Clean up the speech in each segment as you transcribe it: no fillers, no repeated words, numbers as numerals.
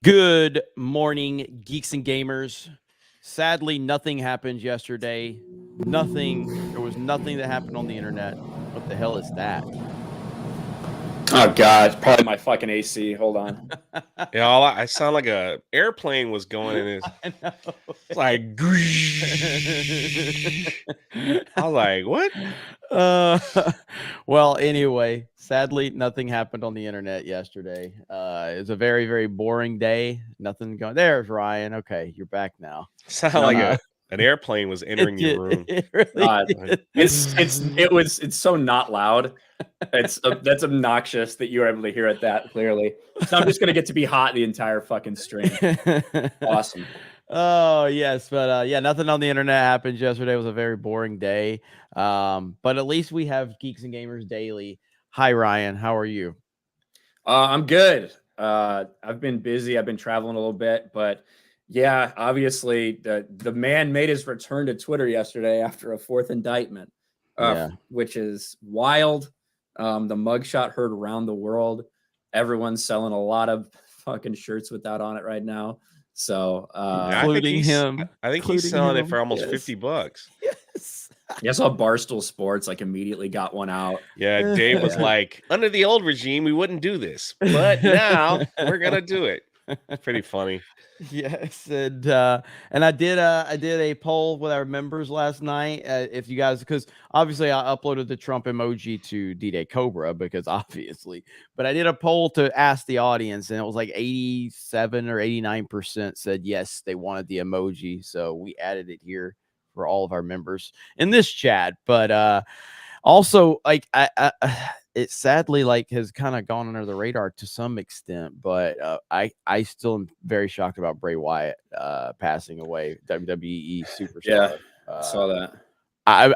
Good morning, geeks and gamers. Sadly, nothing happened yesterday. There was nothing that happened on the internet. What the hell is that? Oh God, it's probably my fucking AC. Hold on. Yeah, I sound like a airplane was going in his. I know. It's like, I was like, what? Uh, well, anyway, sadly, nothing happened on the internet yesterday. It was a very, very boring day. Nothing going. There's Ryan. Okay, you're back now. Sound like Uh, an airplane was it entering your did. room. It really God, did. it's so not loud. That's obnoxious that you were able to hear it that clearly. So I'm just gonna get to be hot the entire fucking stream. Awesome. Oh yes, but yeah, nothing on the internet happened yesterday. It was a very boring day. But at least we have Geeks and Gamers Daily. Hi Ryan, how are you? I'm good. I've been busy. I've been traveling a little bit, but yeah, obviously the man made his return to Twitter yesterday after a fourth indictment, Yeah. which is wild. The mugshot heard around the world. Everyone's selling a lot of fucking shirts with that on it right now. So Yeah, Including him. I think he's Including selling it him. for almost yes. $50. Yes. I saw Barstool Sports like immediately got one out. Yeah, Dave was Yeah. like, under the old regime, we wouldn't do this, but now we're gonna do it. It's pretty funny. Yes, and I did a poll with our members last night. If you guys, because obviously I uploaded the Trump emoji to D-Day Cobra because obviously, but I did a poll to ask the audience, and it was like 87 or 89% said yes, they wanted the emoji. So we added it here for all of our members in this chat. But also, like it sadly like has kind of gone under the radar to some extent, but I still am very shocked about Bray Wyatt passing away, WWE superstar. Yeah, I saw that.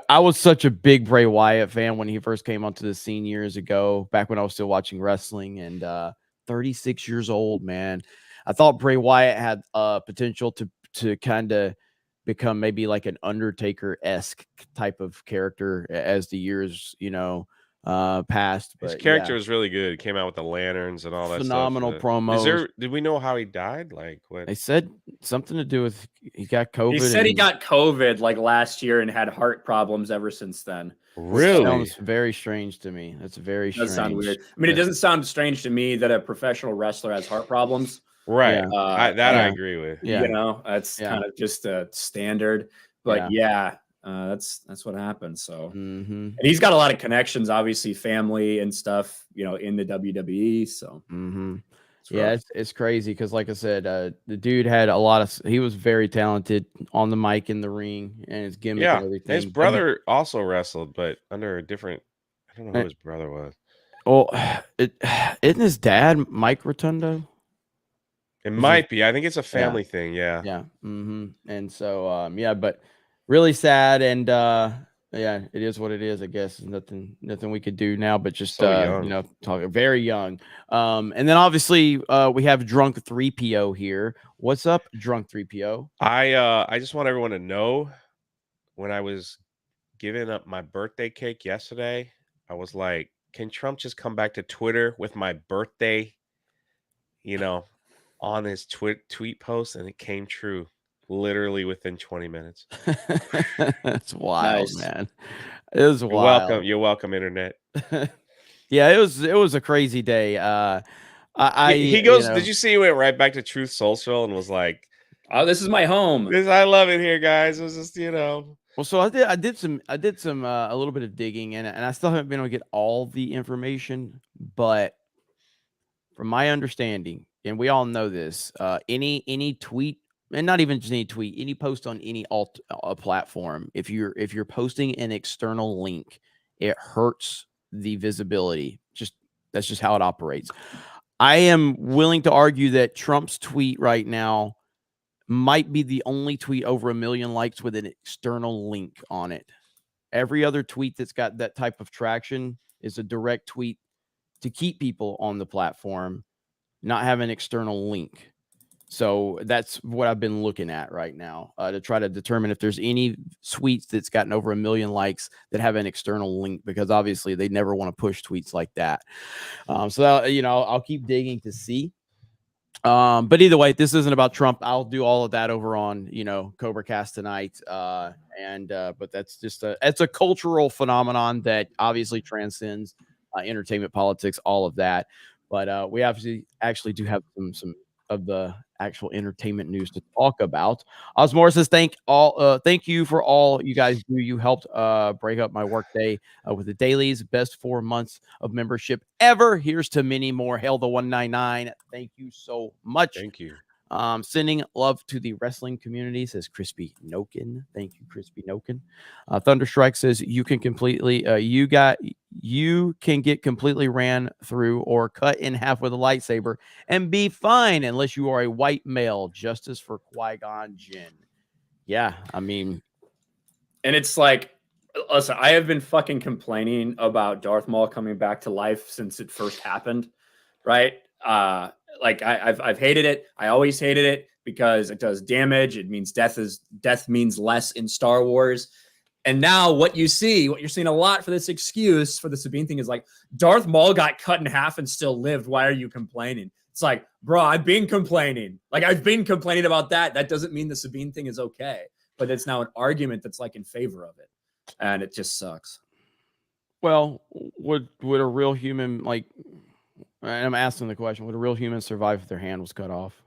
I was such a big Bray Wyatt fan when he first came onto the scene years ago, back when I was still watching wrestling, and 36 years old, man. I thought Bray Wyatt had potential to kind of become maybe like an Undertaker-esque type of character as the years, passed. His But character yeah, was really good. He came out with the lanterns and all that stuff. phenomenal promos. Did we know how he died? Like what? They said something to do with he got COVID. He said he and got COVID like last year and had heart problems ever since then. Really? sounds very strange to me. That's very It does strange. sound weird. I mean, it doesn't sound strange to me that a professional wrestler has heart problems. Right. Yeah. I Yeah. agree with. Yeah. You know, that's Yeah. kind of just a standard. But that's what happened. So, Mhm. and he's got a lot of connections, obviously, family and stuff, in the WWE. So, Mhm. it's Yeah, rough. it's crazy because, like I said, the dude had a lot of. He was very talented on the mic, in the ring, and his gimmick Yeah, and everything. his brother also wrestled, but under a different. I don't know who his brother was. Well, isn't his dad Mike Rotundo? It Is might be. I think it's a family thing. Yeah. Yeah. And so, yeah, but really sad, and yeah, it is what it is. I guess nothing we could do now, but just So young. talk very young. And then obviously we have Drunk 3PO here. What's up, Drunk 3PO? I just want everyone to know when I was giving up my birthday cake yesterday, I was like, can Trump just come back to Twitter with my birthday, on his tweet post? And it came true literally within 20 minutes. That's wild, Nice. man. It was You're wild. welcome. You're welcome, internet. Yeah, it was a crazy day. He goes, did you see he went right back to Truth Social and was like, Oh, this is my home. I love it here, guys. It was just, Well, so I did some a little bit of digging, and I still haven't been able to get all the information, but from my understanding, and we all know this, any tweet, and not even just any tweet, any post on any platform, if you're posting an external link, it hurts the visibility. That's just how it operates. I am willing to argue that Trump's tweet right now might be the only tweet over 1 million likes with an external link on it. Every other tweet that's got that type of traction is a direct tweet to keep people on the platform, not have an external link. So that's what I've been looking at right now to try to determine if there's any tweets that's gotten over 1 million likes that have an external link, because obviously they never want to push tweets like that. So that, I'll keep digging to see. But either way, this isn't about Trump. I'll do all of that over on, Cobra Cast tonight. But that's just it's a cultural phenomenon that obviously transcends entertainment, politics, all of that. But we actually do have some of the actual entertainment news to talk about. Osmore says, thank you for all you guys do. You helped break up my workday with the dailies. Best 4 months of membership ever. Here's to many more. Hail the 199. Thank you so much. Thank you. Sending love to the wrestling community, says Crispy Noken. Thank you, Crispy Noken. Thunderstrike says you can get completely ran through or cut in half with a lightsaber and be fine unless you are a white male. Justice for Qui-Gon Jinn. Yeah, I mean, and it's like, listen, I have been fucking complaining about Darth Maul coming back to life since it first happened, right? Like I've hated it. I always hated it because it does damage. It means death means less in Star Wars. And now what you're seeing a lot for this excuse for the Sabine thing is like, Darth Maul got cut in half and still lived. Why are you complaining? It's like, bro, I've been complaining. Like, I've been complaining about that. That doesn't mean the Sabine thing is okay. But it's now an argument that's like in favor of it. And it just sucks. Well, would a real human, like, and I'm asking the question, would a real human survive if their hand was cut off?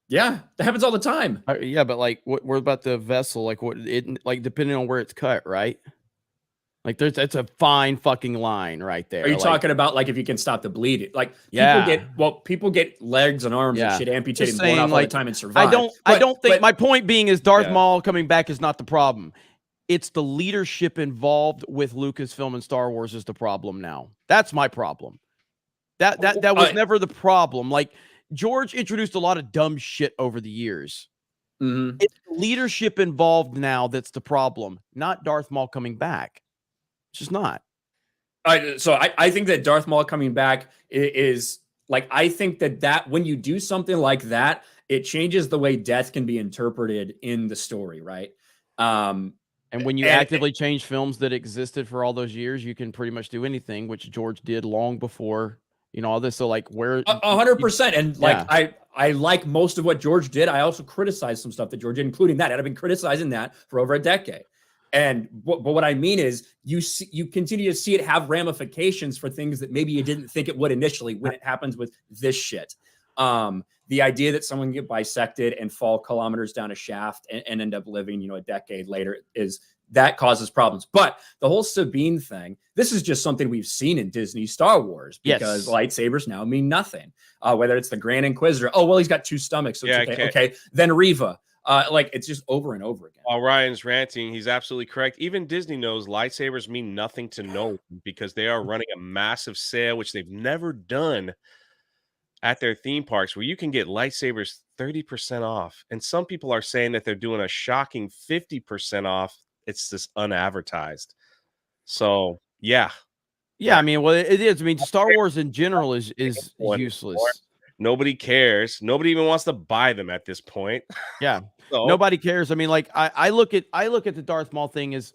Yeah, that happens all the time. Yeah, but like, what about the vessel? Like, depending on where it's cut, right? Like, that's a fine fucking line right there. Are you talking about like if you can stop the bleeding? Like, yeah, people get legs and arms and shit amputated and blown off all the time and survive. I don't think my point being is Darth Maul coming back is not the problem. It's the leadership involved with Lucasfilm and Star Wars is the problem now. That's my problem. That was never the problem. Like, George introduced a lot of dumb shit over the years. Mm-hmm. It's the leadership involved now that's the problem, not Darth Maul coming back. It's just not. So I think that Darth Maul coming back is like, I think that when you do something like that, it changes the way death can be interpreted in the story, right? And when you actively change films that existed for all those years, you can pretty much do anything, which George did long before, all this. So like, where 100%. And like, I like most of what George did. I also criticized some stuff that George did, including that. And I've been criticizing that for over a decade. And but what I mean is you continue to see it have ramifications for things that maybe you didn't think it would initially when it happens with this shit. The idea that someone get bisected and fall kilometers down a shaft and end up living, a decade later that causes problems. But the whole Sabine thing, this is just something we've seen in Disney Star Wars because lightsabers now mean nothing. Whether it's the Grand Inquisitor, oh, well, he's got two stomachs. So it's okay. Okay. Then Reva. Like, it's just over and over again. While Ryan's ranting, he's absolutely correct. Even Disney knows lightsabers mean nothing to no one because they are running a massive sale, which they've never done at their theme parks, where you can get lightsabers 30% off. And some people are saying that they're doing a shocking 50% off. It's just unadvertised. So, yeah. Yeah, I mean, well, it is. I mean, Star Wars in general is useless. Nobody cares. Nobody even wants to buy them at this point. Yeah. So, nobody cares. I mean, like, I look at the Darth Maul thing as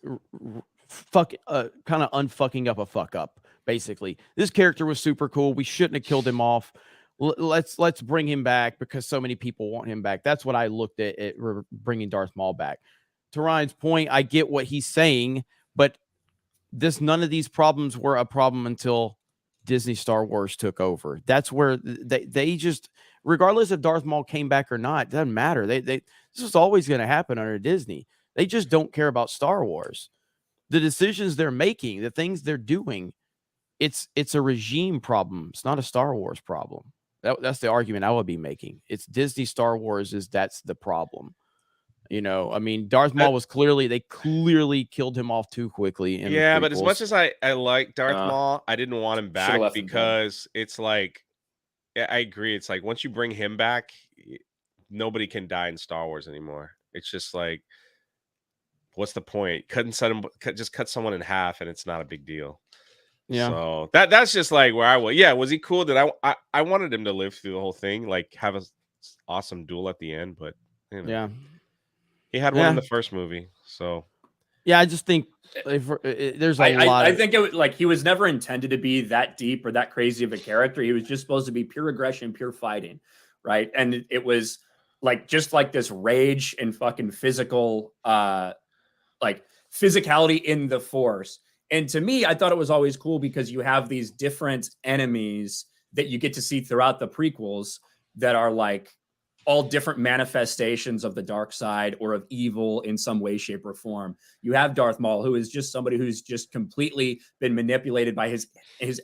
kind of unfucking up a fuck up, basically. This character was super cool. We shouldn't have killed him off. Let's bring him back because so many people want him back. That's what I looked at bringing Darth Maul back. To Ryan's point, I get what he's saying, but none of these problems were a problem until Disney Star Wars took over. That's where they just, regardless if Darth Maul came back or not, it doesn't matter. This is always going to happen under Disney. They just don't care about Star Wars. The decisions they're making, the things they're doing, it's a regime problem. It's not a Star Wars problem. That's the argument I would be making. It's Disney Star Wars that's the problem. I mean, Darth Maul was they clearly killed him off too quickly. Yeah, but as much as I like Darth Maul, I didn't want him back because it's like, I agree. It's like, once you bring him back, nobody can die in Star Wars anymore. It's just like, what's the point? Just cut someone in half and it's not a big deal. Yeah. So that's just like where I was. Yeah. Was he cool? I wanted him to live through the whole thing, like have an awesome duel at the end, but yeah. He had one in the first movie, so yeah. I just think there's a lot. I think he was never intended to be that deep or that crazy of a character. He was just supposed to be pure aggression, pure fighting. right? And it was like just like this rage and fucking physical, like physicality in the Force. And to me, I thought it was always cool because you have these different enemies that you get to see throughout the prequels that are like all different manifestations of the dark side or of evil in some way, shape, or form. You have Darth Maul, who is just somebody who's just completely been manipulated by his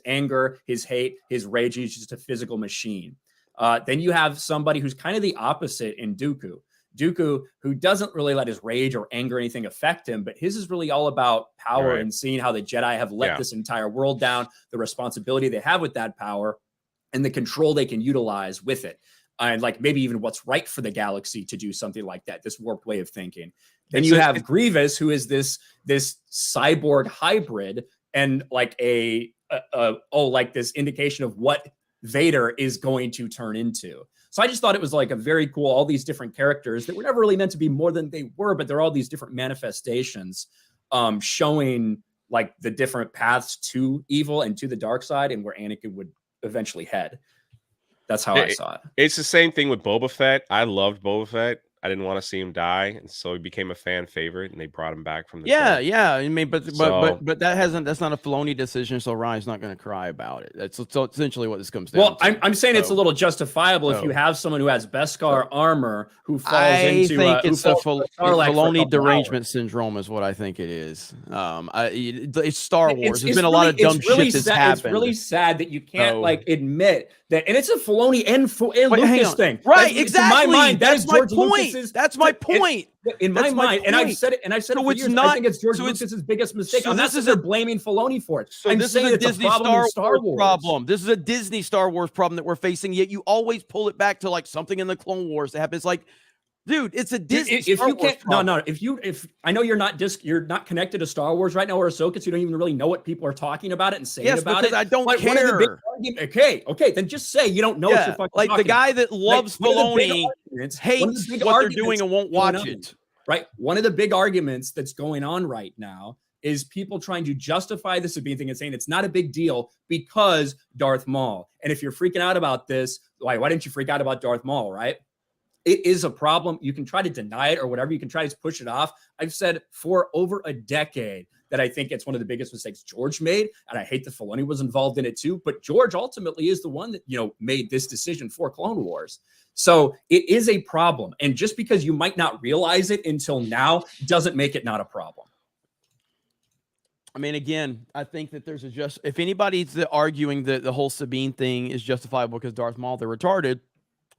anger, his hate, his rage. He's just a physical machine. Then you have somebody who's kind of the opposite in Dooku. Dooku, who doesn't really let his rage or anger or anything affect him, but his is really all about power and seeing how the Jedi have let this entire world down, the responsibility they have with that power, and the control they can utilize with it. And like maybe even what's right for the galaxy to do something like that, this warped way of thinking. Then you have Grievous, who is this cyborg hybrid and like like this indication of what Vader is going to turn into. So I just thought it was like a very cool, all these different characters that were never really meant to be more than they were, but they're all these different manifestations showing like the different paths to evil and to the dark side and where Anakin would eventually head. That's how I saw it. It's the same thing with Boba Fett. I loved Boba Fett. I didn't want to see him die, and so he became a fan favorite, and they brought him back from the dead. Yeah. I mean, but that's not a Filoni decision, so Ryan's not going to cry about it. That's so essentially what this comes down to. Well, I'm saying it's a little justifiable if you have someone who has Beskar armor who falls into. I think it's a Filoni derangement syndrome, is what I think it is. It's Star Wars. There's been a lot of dumb shit that's happened. It's really sad that you can't like admit that, and it's a Filoni and Lucas thing, right? Exactly. In my mind, that is George Lucas's. That's my point. In my mind, and I've said it for years. I think it's George Lucas's biggest mistake. I'm not blaming Filoni for it. So this is a Disney Star Wars problem. This is a Disney Star Wars problem that we're facing. Yet you always pull it back to like something in the Clone Wars that happens. Like, dude, it's a Disney Star Wars problem. If I know you're not connected to Star Wars right now or Ahsoka, so you don't even really know what people are talking about it and saying about it. I don't care. Okay, then just say you don't know what you're fucking like talking the guy that loves Filoni hates what they're doing and won't watch it. Right. One of the big arguments that's going on right now is people trying to justify the Sabine thing and saying it's not a big deal because Darth Maul. And if you're freaking out about this, why didn't you freak out about Darth Maul, right? It is a problem. You can try to deny it or whatever. You can try to push it off. I've said for over a decade that I think it's one of the biggest mistakes George made. And I hate that Filoni was involved in it too. But George ultimately is the one that, made this decision for Clone Wars. So it is a problem. And just because you might not realize it until now doesn't make it not a problem. I mean, again, I think that there's if anybody's arguing that the whole Sabine thing is justifiable because Darth Maul, they're retarded.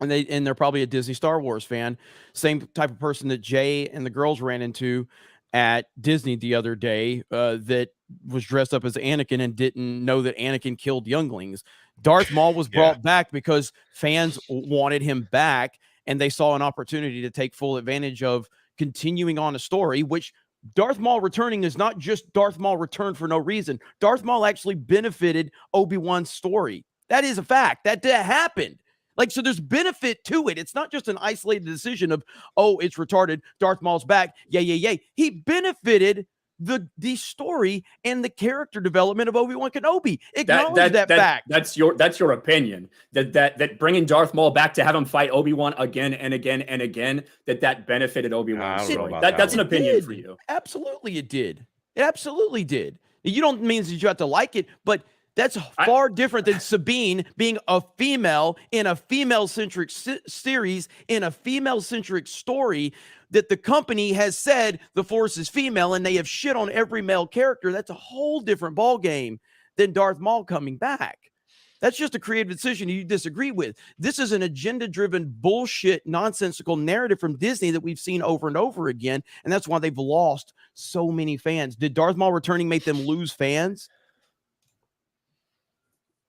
And they're probably a Disney Star Wars fan. Same type of person that Jay and the girls ran into at Disney the other day that was dressed up as Anakin and didn't know that Anakin killed younglings. Darth Maul was brought back because fans wanted him back, and they saw an opportunity to take full advantage of continuing on a story, which Darth Maul returning is not just Darth Maul returned for no reason. Darth Maul actually benefited Obi-Wan's story. That is a fact. That happened. Like, so there's benefit to it. It's not just an isolated decision of, it's retarded, Darth Maul's back, yay. He benefited the story and the character development of Obi-Wan Kenobi. Acknowledge that fact. That's your opinion. That bringing Darth Maul back to have him fight Obi-Wan again and again and again, that benefited Obi-Wan's story. That's an opinion for you. Absolutely it did. It absolutely did. You don't mean that you have to like it, but that's far different than Sabine being a female in a female-centric series, in a female-centric story that the company has said the Force is female, and they have shit on every male character. That's a whole different ballgame than Darth Maul coming back. That's just a creative decision you disagree with. This is an agenda-driven, bullshit, nonsensical narrative from Disney that we've seen over and over again, and that's why they've lost so many fans. Did Darth Maul returning make them lose fans?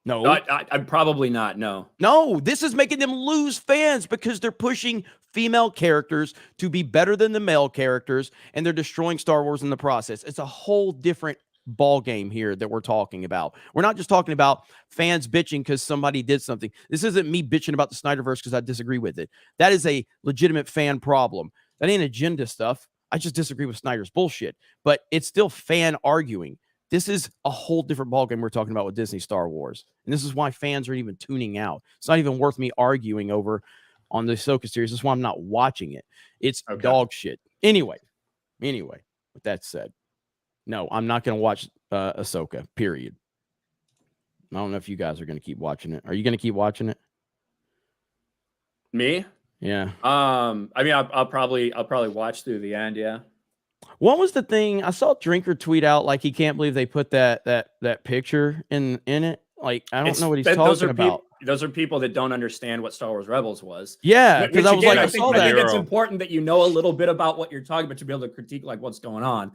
No, I'm probably not. No, this is making them lose fans because they're pushing female characters to be better than the male characters, and they're destroying Star Wars in the process. It's a whole different ball game here that we're talking about. We're not just talking about fans bitching because somebody did something. This isn't me bitching about the Snyderverse because I disagree with it. That is a legitimate fan problem. That ain't agenda stuff. I just disagree with Snyder's bullshit, but it's still fan arguing. This is a whole different ballgame we're talking about with Disney Star Wars. And this is why fans are even tuning out. It's not even worth me arguing over on the Ahsoka series. That's why I'm not watching it. It's dog shit. Anyway, with that said, no, I'm not going to watch Ahsoka, period. I don't know if you guys are going to keep watching it. Are you going to keep watching it? Me? Yeah. I mean, I'll probably watch through the end. Yeah. What was the thing? I saw Drinker tweet out like he can't believe they put that picture in it. Like, I don't know what he's talking about. Those are people that don't understand what Star Wars Rebels was. Yeah, because I was like, I think it's important that you know a little bit about what you're talking about to be able to critique like what's going on.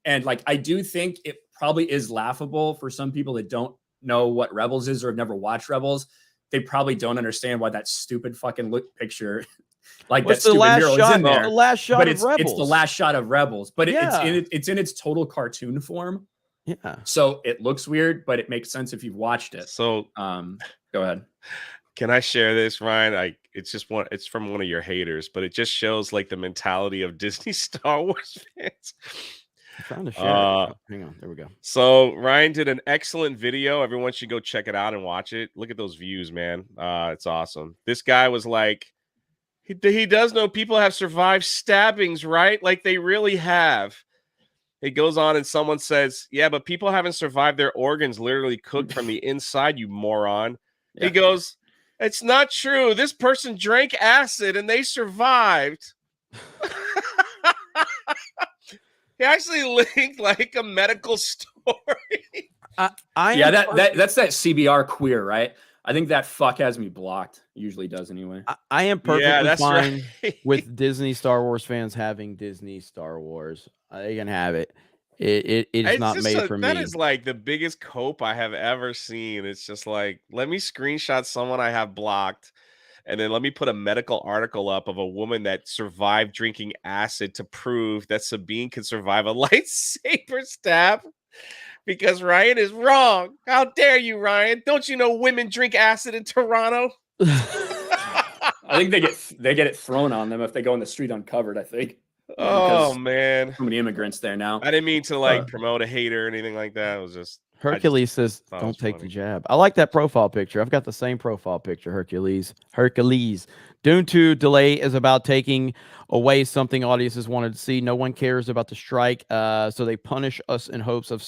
And like, I do think it probably is laughable for some people that don't know what Rebels is or have never watched Rebels. They probably don't understand why that stupid fucking look picture, like that stupid mural is in there. The last shot but of Rebels. It's the last shot of Rebels, but it's in its total cartoon form. Yeah. So it looks weird, but it makes sense if you've watched it. So go ahead. Can I share this, Ryan? It's from one of your haters, but it just shows like the mentality of Disney Star Wars fans. I'm trying to share it. Hang on, there we go. So Ryan did an excellent video. Everyone should go check it out and watch it. Look at those views, man. It's awesome. This guy was like, he does know people have survived stabbings, right? Like they really have. It goes on and someone says, yeah, but people haven't survived their organs literally cooked from the inside, you moron. Yeah. He goes, it's not true. This person drank acid and they survived. He actually linked like a medical story. That's that CBR queer, right? I think that fuck has me blocked. Usually does anyway. I am perfectly fine with Disney Star Wars fans having Disney Star Wars. They can have it. It's not made for me. That is like the biggest cope I have ever seen. It's just like, let me screenshot someone I have blocked, and then let me put a medical article up of a woman that survived drinking acid to prove that Sabine can survive a lightsaber stab. Because Ryan is wrong. How dare you, Ryan? Don't you know women drink acid in Toronto? I think they get it thrown on them if they go in the street uncovered, I think. Oh man. So many immigrants there now. I didn't mean to like promote a hater or anything like that. It was just Hercules says don't take the jab. I like that profile picture. I've got the same profile picture, Hercules. Dune 2 delay is about taking away something audiences wanted to see. No one cares about the strike, so they punish us in hopes of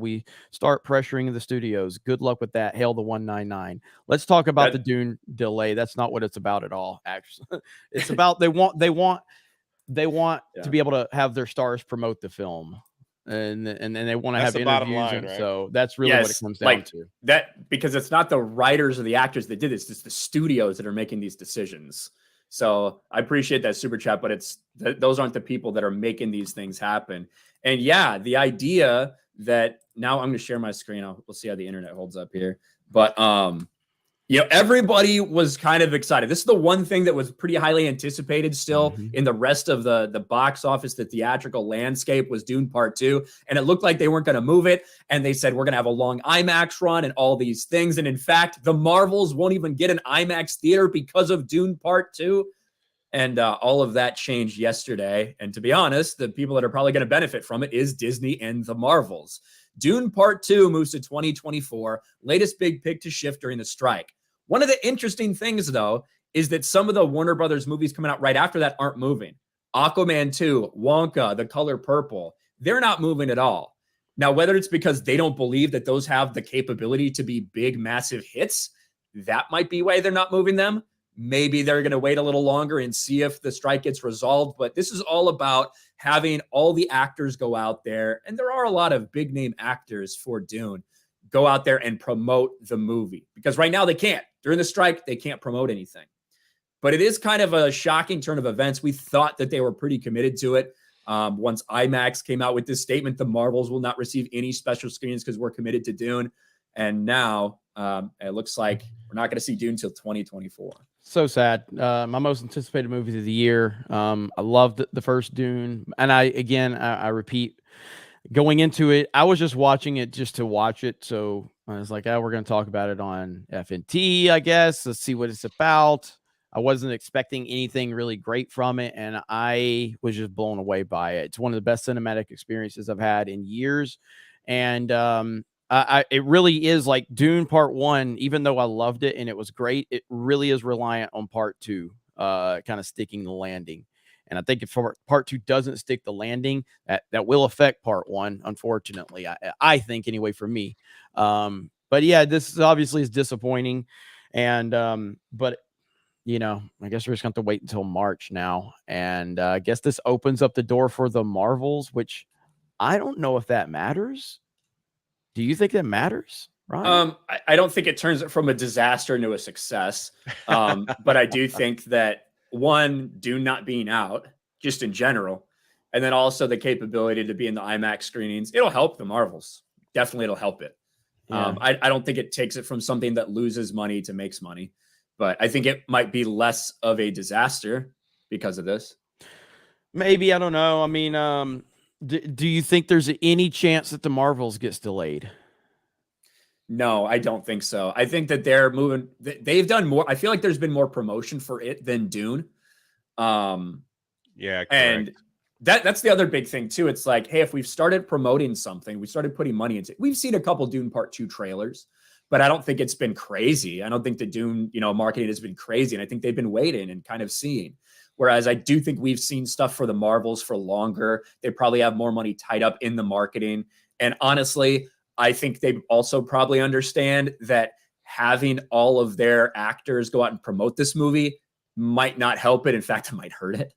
we start pressuring the studios. Good luck with that. Hail the 199. Let's talk about the Dune delay. That's not what it's about at all, actually. It's about they want to be able to have their stars promote the film. And they want to have interviews, line, right? So that's really what it comes down to. That because it's not the writers or the actors that did this; it's the studios that are making these decisions. So I appreciate that super chat, but those aren't the people that are making these things happen. And yeah, the idea that now I'm going to share my screen. We'll see how the internet holds up here, but everybody was kind of excited. This is the one thing that was pretty highly anticipated still in the rest of the box office, the theatrical landscape was Dune Part 2. And it looked like they weren't going to move it. And they said, we're going to have a long IMAX run and all these things. And in fact, the Marvels won't even get an IMAX theater because of Dune Part 2. And all of that changed yesterday. And to be honest, the people that are probably going to benefit from it is Disney and the Marvels. Dune Part 2 moves to 2024, latest big pick to shift during the strike. One of the interesting things, though, is that some of the Warner Brothers movies coming out right after that aren't moving. Aquaman 2, Wonka, The Color Purple, they're not moving at all. Now, whether it's because they don't believe that those have the capability to be big, massive hits, that might be why they're not moving them. Maybe they're going to wait a little longer and see if the strike gets resolved. But this is all about having all the actors go out there. And there are a lot of big name actors for Dune go out there and promote the movie because right now they can't. During the strike, they can't promote anything. But it is kind of a shocking turn of events. We thought that they were pretty committed to it. Once IMAX came out with this statement, the Marvels will not receive any special screens because we're committed to Dune. And now it looks like we're not going to see Dune until 2024. So sad. My most anticipated movie of the year. I loved the first Dune. And I repeat, going into it, I was just watching it just to watch it. So I was like, we're going to talk about it on FNT, I guess. Let's see what it's about. I wasn't expecting anything really great from it. And I was just blown away by it. It's one of the best cinematic experiences I've had in years. And it really is like Dune Part 1, even though I loved it and it was great, it really is reliant on Part 2, kind of sticking the landing. And I think if Part 2 doesn't stick the landing, that will affect Part 1, unfortunately. I think anyway for me. But yeah, this obviously is disappointing. And but you know, I guess we're just going to have to wait until March now. And I guess this opens up the door for the Marvels, which I don't know if that matters. Do you think that matters, Ryan? I don't think it turns it from a disaster into a success. But I do think that one, Dune not being out, just in general, and then also the capability to be in the IMAX screenings, it'll help the Marvels. Definitely, it'll help it. Yeah. I don't think it takes it from something that loses money to makes money, but I think it might be less of a disaster because of this. Maybe, I don't know. I mean, do you think there's any chance that the Marvels gets delayed? No, I don't think so. I think that they're moving. They've done more. I feel like there's been more promotion for it than Dune. Yeah, correct. And that's the other big thing too. It's like, hey, if we've started promoting something, we started putting money into it. We've seen a couple Dune Part 2 trailers, but I don't think it's been crazy. I don't think the Dune, marketing has been crazy. And I think they've been waiting and kind of seeing. Whereas I do think we've seen stuff for the Marvels for longer. They probably have more money tied up in the marketing. And honestly, I think they also probably understand that having all of their actors go out and promote this movie might not help it. In fact, it might hurt it.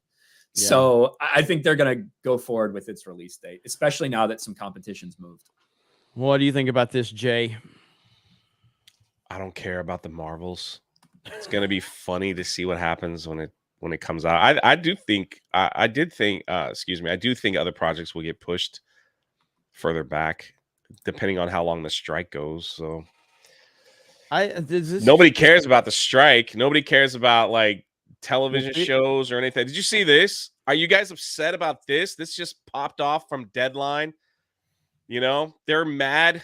Yeah. So I think they're going to go forward with its release date, especially now that some competition's moved. What do you think about this, Jay? I don't care about the Marvels. It's going to be funny to see what happens when it comes out. I do think I do think other projects will get pushed further back depending on how long the strike goes. So nobody cares about the strike. Nobody cares about like television shows or anything. Did you see this? Are you guys upset about this? This just popped off from Deadline. They're mad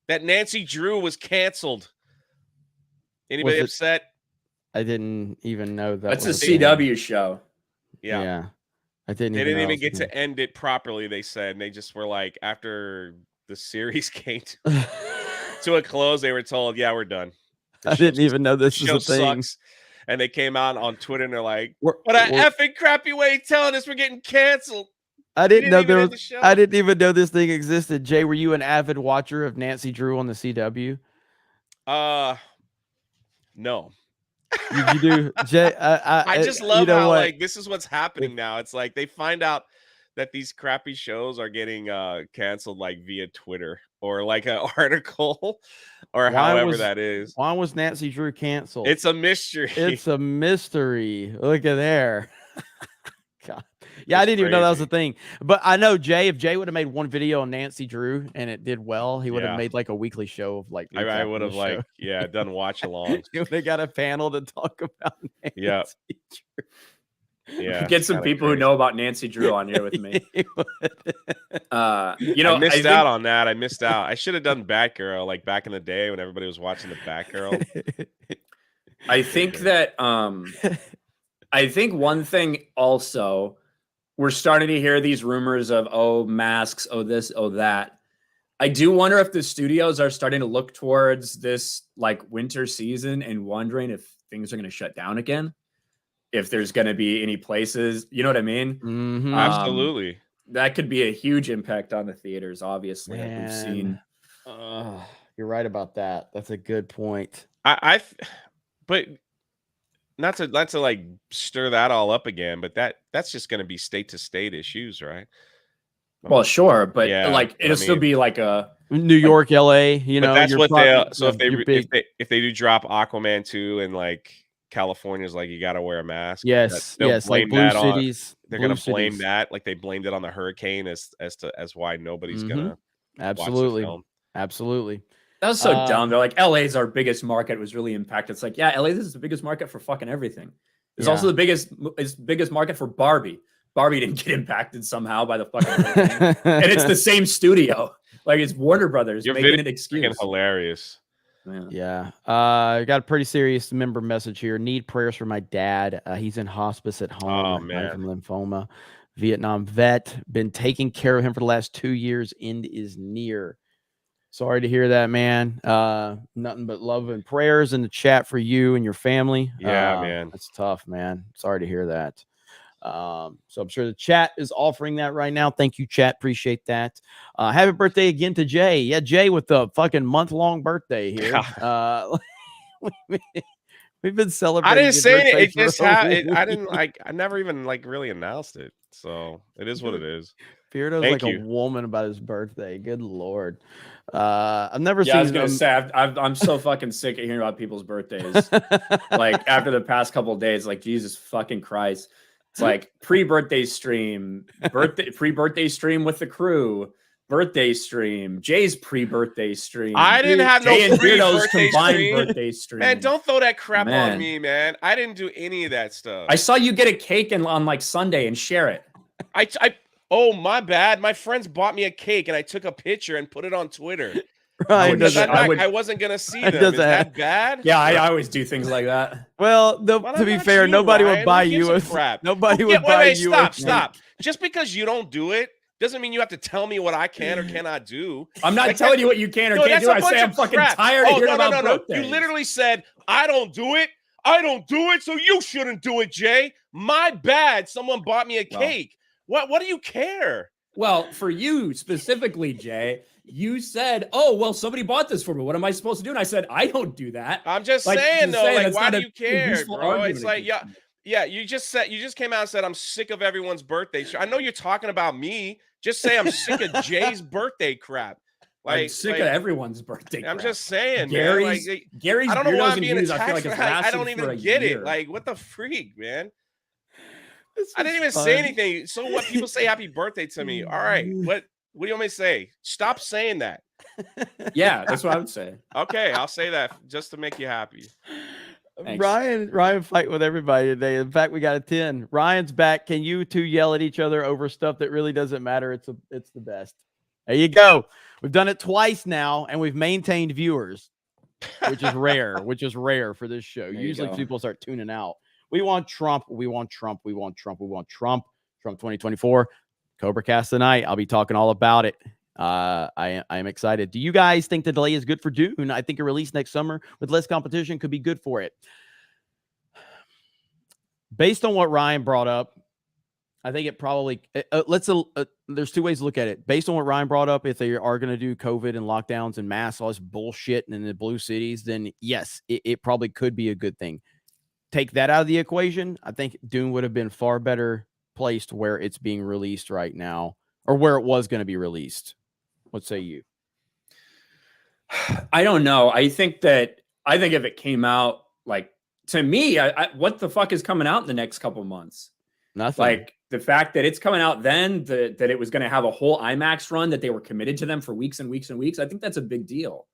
that Nancy Drew was canceled. Anybody upset? I didn't even know that. That's a CW show. Yeah. They didn't even get to end it properly, they said. And they just were like, after the series came to a close, they were told, yeah, we're done. I didn't even know this was a thing. Sucks. And they came out on Twitter and they're like, what a effing crappy way of telling us we're getting canceled. I didn't know I didn't even know this thing existed. Jay, were you an avid watcher of Nancy Drew on the CW? No. You do, Jay? I just love how like this is what's happening now. It's like they find out that these crappy shows are getting canceled like via Twitter or like an article or however that is. Why was Nancy Drew canceled? It's a mystery. It's a mystery. Look at there. God. Yeah, I didn't even know that was a thing. But I know Jay, if Jay would have made one video on Nancy Drew and it did well, he would have made like a weekly show of like I would have like done watch along. They got a panel to talk about Nancy Drew. Yeah. Get some people who know about Nancy Drew on here with me. I missed out on that. I missed out. I should have done Batgirl like back in the day when everybody was watching the Batgirl. I think that I think one thing also, we're starting to hear these rumors of, masks, this, that. I do wonder if the studios are starting to look towards this like winter season and wondering if things are going to shut down again. If there's going to be any places, you know what I mean? Mm-hmm. Absolutely. That could be a huge impact on the theaters, obviously. Like we've seen. You're right about that. That's a good point. But not to like stir that all up again, but that's just going to be state to state issues, right? Well, sure, but it'll still be like a New York, LA. But that's what they. So if they do drop Aquaman 2 and like California's like you got to wear a mask. Yes, like blue cities. They're going to blame that, like they blamed it on the hurricane as why nobody's gonna absolutely. That was so dumb. They're like, LA's our biggest market was really impacted. It's like, yeah, LA, this is the biggest market for fucking everything. It's also the biggest market for Barbie. Barbie didn't get impacted somehow by the fucking thing. And it's the same studio. Like it's Warner Brothers making an excuse. Hilarious. Yeah. I got a pretty serious member message here. Need prayers for my dad. He's in hospice at home. Oh, man. From lymphoma. Vietnam vet. Been taking care of him for the last 2 years. End is near. Sorry to hear that, man. Nothing but love and prayers in the chat for you and your family. Yeah, man. That's tough, man. Sorry to hear that. So I'm sure the chat is offering that right now. Thank you, chat. Appreciate that. Happy birthday again to Jay. Yeah, Jay with the fucking month-long birthday here. We've been celebrating. I didn't say it. It just happened. I didn't like. I never even like really announced it. So it is what it is. Beardo's like a woman about his birthday. Good Lord. I've never seen. I was gonna say I'm so fucking sick of hearing about people's birthdays. Like after the past couple of days, like Jesus fucking Christ. It's like pre-birthday stream, pre-birthday stream with the crew, birthday stream, Jay's pre-birthday stream. I didn't have Jay no pre-birthday combined birthday stream. Man, don't throw that crap on me, man. I didn't do any of that stuff. I saw you get a cake on like Sunday and share it. Oh, my bad. My friends bought me a cake and I took a picture and put it on Twitter. Right. I wasn't going to see them. Is that bad? Yeah, I always do things like that. Well, to be fair, nobody would buy you a crap. Nobody would buy you. Stop. Just because you don't do it doesn't mean you have to tell me what I can or cannot do. I'm not telling you what you can or can't do. I say I'm fucking tired of hearing about birthdays. You literally said, I don't do it. I don't do it, so you shouldn't do it, Jay. My bad. Someone bought me a cake. What do you care? Well, for you specifically, Jay, you said, "Oh, well, somebody bought this for me. What am I supposed to do?" And I said, "I don't do that." I'm just saying, though. Like, why do you care, bro? It's like, yeah. You just came out and said, "I'm sick of everyone's birthday." I know you're talking about me. Just say I'm sick of Jay's birthday crap. Like, I'm sick of everyone's birthday. I'm just saying, Gary's. Man. Gary's. I don't know why I'm being attacked. I don't even get it. Like, what the freak, man? I didn't even say anything. So what? People say happy birthday to me. All right. What do you want me to say? Stop saying that. Yeah, that's what I would say. Okay, I'll say that just to make you happy. Thanks. Ryan fight with everybody today. In fact, we got a 10. Ryan's back. Can you two yell at each other over stuff that really doesn't matter? It's the best. There you go. We've done it twice now, and we've maintained viewers, which is rare. For this show. Usually people start tuning out. We want Trump. We want Trump. We want Trump. We want Trump. Trump 2024. Cobra Cast tonight. I'll be talking all about it. I am excited. Do you guys think the delay is good for Dune? I think a release next summer with less competition could be good for it. Based on what Ryan brought up, I think it probably there's two ways to look at it. Based on what Ryan brought up, if they are going to do COVID and lockdowns and masks, all this bullshit in the blue cities, then yes, it probably could be a good thing. Take that out of the equation, I think Dune would have been far better placed where it's being released right now, or where it was going to be released. What say you? I don't know. I think if it came out, like, to me, what the fuck is coming out in the next couple months? Nothing. Like the fact that it's coming out then, that it was going to have a whole IMAX run, that they were committed to them for weeks and weeks and weeks. I think that's a big deal.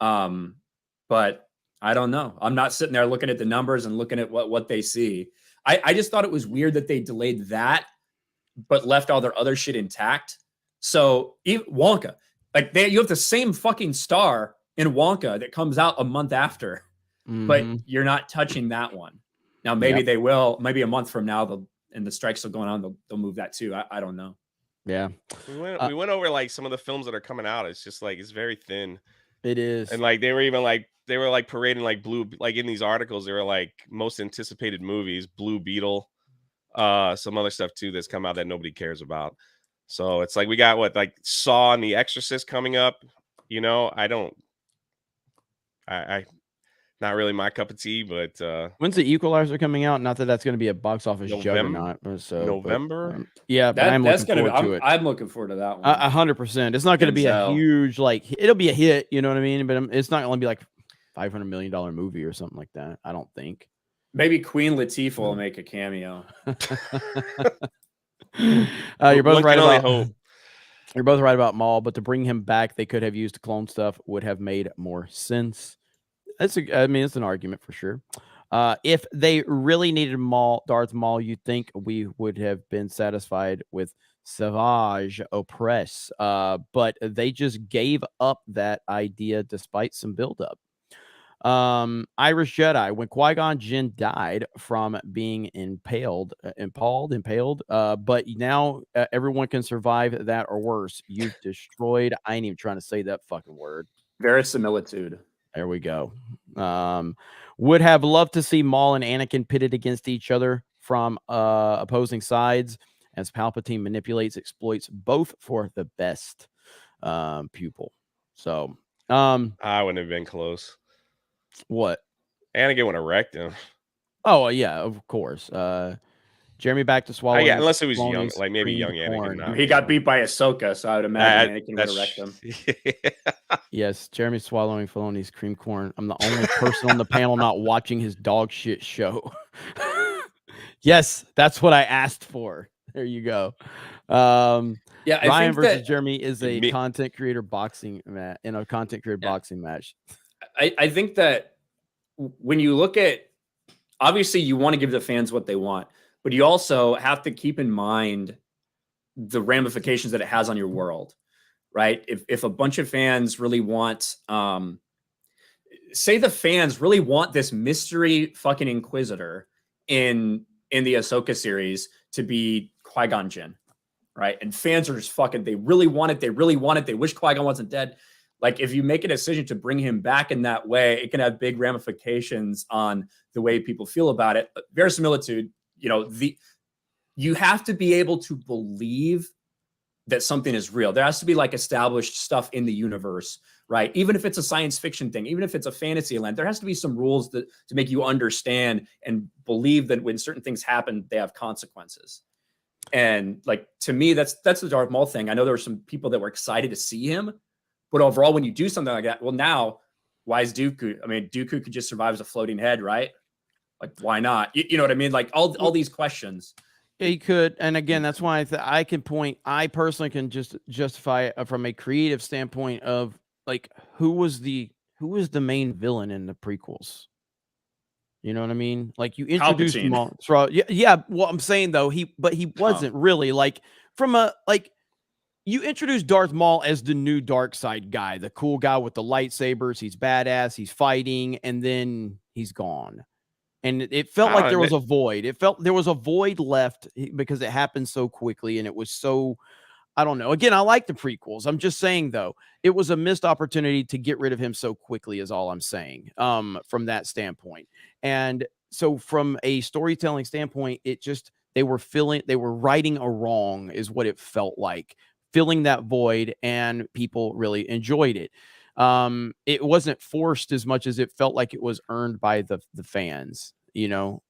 But I don't know. I'm not sitting there looking at the numbers and looking at what they see. I just thought it was weird that they delayed that, but left all their other shit intact. So Wonka, like you have the same fucking star in Wonka that comes out a month after, but you're not touching that one. Now, maybe they will, maybe a month from now, and the strike's still going on, they'll move that too. I don't know. Yeah. We went over like some of the films that are coming out. It's just like, it's very thin. It is. And like, they were parading like blue, like in these articles, they were like most anticipated movies, Blue Beetle, some other stuff too that's come out that nobody cares about. So it's like, we got like Saw and The Exorcist coming up. You know, I not really my cup of tea, but when's The Equalizer coming out? Not that that's going to be a box office juggernaut. November. Yeah, but I'm looking forward to it. I'm looking forward to that one. 100%. It's not going to be a huge, like, it'll be a hit, you know what I mean? But it's not going to be like $500 million movie or something like that. I don't think. Maybe Queen Latifah will make a cameo. You're both right about. You're both right about Maul, but to bring him back, they could have used clone stuff. Would have made more sense. It's an argument for sure. If they really needed Darth Maul, you'd think we would have been satisfied with Savage Opress. But they just gave up that idea despite some buildup. Irish Jedi. When Qui-Gon Jinn died from being impaled, but now everyone can survive that or worse. You've destroyed. I ain't even trying to say that fucking word. Verisimilitude. There we go. Would have loved to see Maul and Anakin pitted against each other from opposing sides as Palpatine manipulates, exploits both for the best pupil. So, I wouldn't have been close. What? Anakin would have wrecked him. Oh yeah, of course. Jeremy back to swallowing. Yeah, unless it was young, like maybe young Anakin. He got beat by Ahsoka, so I would imagine Anakin would have wrecked him. Yes, Jeremy swallowing Filoni's cream corn. I'm the only person on the panel not watching his dog shit show. Yes, that's what I asked for. There you go. Yeah, Ryan versus Jeremy is a content creator boxing match in a content creator boxing match. I think that when you look at, obviously you want to give the fans what they want, but you also have to keep in mind the ramifications that it has on your world, right? If a bunch of fans really want, say the fans really want this mystery fucking Inquisitor in the Ahsoka series to be Qui-Gon Jinn, right? And fans are just fucking, they really want it. They wish Qui-Gon wasn't dead. Like, if you make a decision to bring him back in that way, it can have big ramifications on the way people feel about it. But verisimilitude, you have to be able to believe that something is real. There has to be like established stuff in the universe, right? Even if it's a science fiction thing, even if it's a fantasy land, there has to be some rules to make you understand and believe that when certain things happen, they have consequences. And like, to me, that's the Darth Maul thing. I know there were some people that were excited to see him, but overall, when you do something like that, well, now, why is Dooku? I mean, Dooku could just survive as a floating head, right? Like, why not? You know what I mean? Like, all these questions. Yeah, he could. And again, that's why I personally can just justify it from a creative standpoint of like, who was the main villain in the prequels? You know what I mean? Like, you introduced him all. Yeah. Well, I'm saying though, he wasn't really like you introduced Darth Maul as the new dark side guy, the cool guy with the lightsabers. He's badass. He's fighting, and then he's gone. And it felt like there was a void. It felt there was a void left because it happened so quickly, and it was so, I don't know. Again, I like the prequels. I'm just saying though, it was a missed opportunity to get rid of him so quickly is all I'm saying, from that standpoint. And so from a storytelling standpoint, they were writing a wrong is what it felt like, filling that void, and people really enjoyed it. It wasn't forced as much as it felt like it was earned by the fans,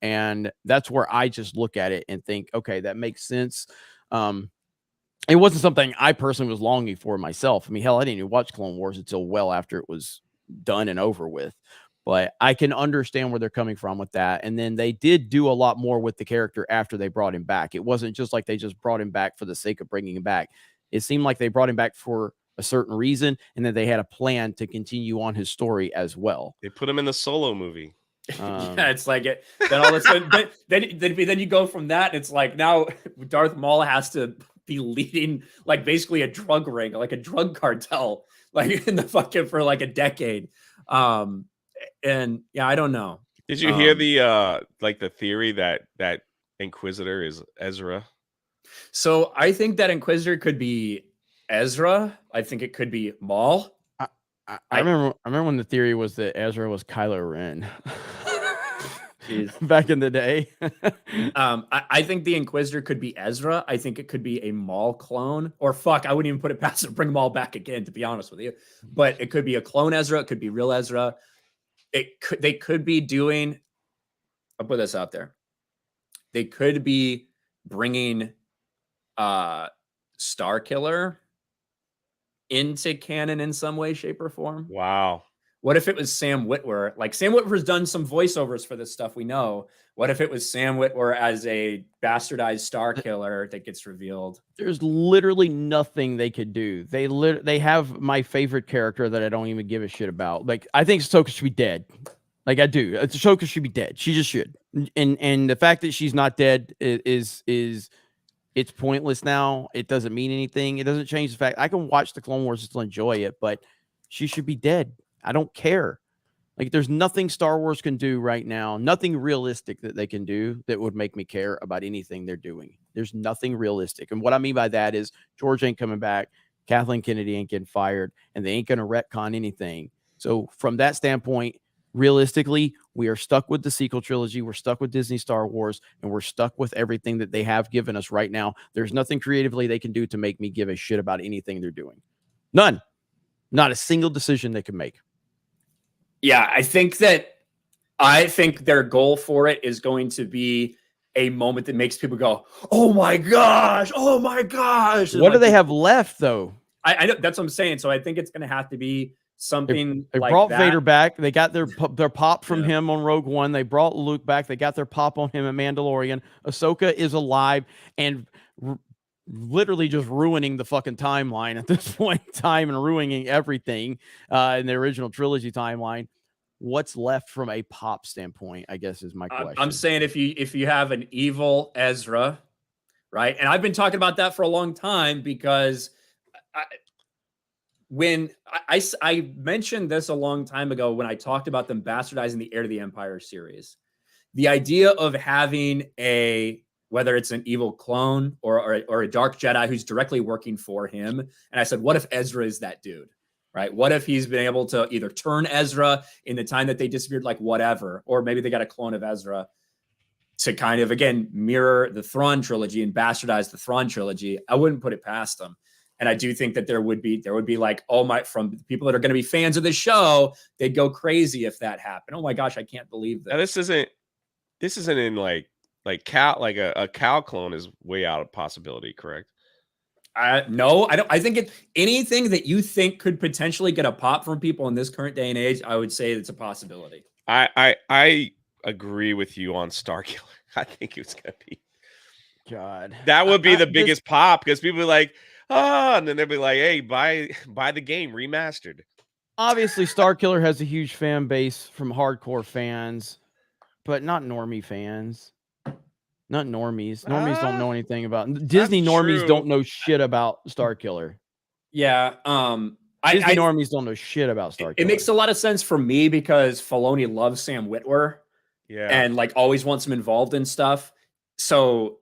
and that's where I just look at it and think, okay, that makes sense. It wasn't something I personally was longing for myself. I mean, hell, I didn't even watch Clone Wars until well after it was done and over with. But I can understand where they're coming from with that. And then they did do a lot more with the character after they brought him back. It wasn't just like they just brought him back for the sake of bringing him back. It seemed like they brought him back for a certain reason, and then they had a plan to continue on his story as well. They put him in the Solo movie. Yeah, it's like it. Then all of a sudden, then you go from that, and it's like now Darth Maul has to be leading like basically a drug ring, like a drug cartel, like in the fucking for like a decade. And yeah, I don't know. Did you hear the theory that Inquisitor is Ezra? So I think that Inquisitor could be Ezra. I think it could be Maul. I remember when the theory was that Ezra was Kylo Ren. Back in the day. I think the Inquisitor could be Ezra. I think it could be a Maul clone. Or fuck, I wouldn't even put it past it. Bring Maul back again, to be honest with you. But it could be a clone Ezra. It could be real Ezra. They could be doing. I'll put this out there. They could be bringing Starkiller into canon in some way, shape, or form. Wow. What if it was Sam Witwer? Like, Sam Witwer's done some voiceovers for this stuff, we know. What if it was Sam Witwer as a bastardized Starkiller that gets revealed? There's literally nothing they could do. They have my favorite character that I don't even give a shit about. Like, I think Ahsoka should be dead. Like, I do. Ahsoka should be dead. She just should. And the fact that she's not dead is it's pointless now. It doesn't mean anything. It doesn't change the fact I can watch the Clone Wars and still enjoy it, but she should be dead. I don't care. Like, there's nothing Star Wars can do right now, nothing realistic that they can do that would make me care about anything they're doing. There's nothing realistic. And what I mean by that is George ain't coming back, Kathleen Kennedy ain't getting fired, and they ain't going to retcon anything. So from that standpoint, realistically, we are stuck with the sequel trilogy. We're stuck with Disney Star Wars, and we're stuck with everything that they have given us right now. There's nothing creatively they can do to make me give a shit about anything they're doing. None. Not a single decision they can make. Yeah, I think their goal for it is going to be a moment that makes people go, "Oh my gosh! Oh my gosh!" What do they have left, though? I know that's what I'm saying. So I think it's going to have to be something. They like brought that. Vader back. They got their pop from him on Rogue One. They brought Luke back. They got their pop on him in Mandalorian. Ahsoka is alive and literally just ruining the fucking timeline at this point in time and ruining everything in the original trilogy timeline. What's left from a pop standpoint, I guess, is my question. I'm saying if you have an evil Ezra, right? And I've been talking about that for a long time because when I mentioned this a long time ago when I talked about them bastardizing the Heir to the Empire series, the idea of having whether it's an evil clone or a dark Jedi who's directly working for him. And I said, what if Ezra is that dude, right? What if he's been able to either turn Ezra in the time that they disappeared, like whatever, or maybe they got a clone of Ezra to kind of, again, mirror the Thrawn trilogy and bastardize the Thrawn trilogy. I wouldn't put it past them. And I do think that there would be like, from people that are going to be fans of the show, they'd go crazy if that happened. Oh my gosh, I can't believe this. Now, this isn't in like cow, like a cow clone is way out of possibility, correct? No, I don't. I think anything that you think could potentially get a pop from people in this current day and age, I would say it's a possibility. I agree with you on Starkiller. I think it's gonna be God. That would be the biggest pop because people are like, oh, and then they'll be like, hey, buy the game remastered. Obviously, Starkiller has a huge fan base from hardcore fans, but not normie fans. Not normies. Normies don't know anything about Disney. Normies don't know shit about Starkiller. Yeah. Disney normies don't know shit about Starkiller. It makes a lot of sense for me because Filoni loves Sam Witwer. Yeah. And like always wants him involved in stuff. So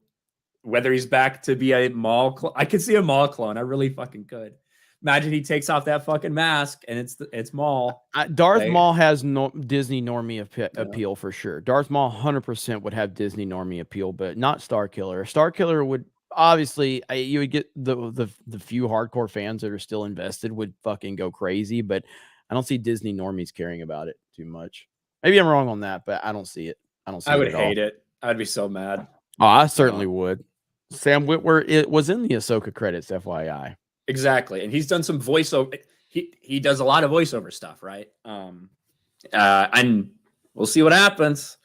whether he's back to be a Maul clone, I could see a Maul clone. I really fucking could. Imagine he takes off that fucking mask and it's Maul. Darth Maul has Disney normie appeal for sure. Darth Maul 100% would have Disney normie appeal, but not Starkiller. Starkiller would obviously you would get the few hardcore fans that are still invested would fucking go crazy, but I don't see Disney normies caring about it too much. Maybe I'm wrong on that, but I don't see it. I would hate it. I'd be so mad. Oh, I certainly would. Sam Witwer was in the Ahsoka credits, FYI. Exactly, and he's done some voiceover. He does a lot of voiceover stuff, right? And we'll see what happens.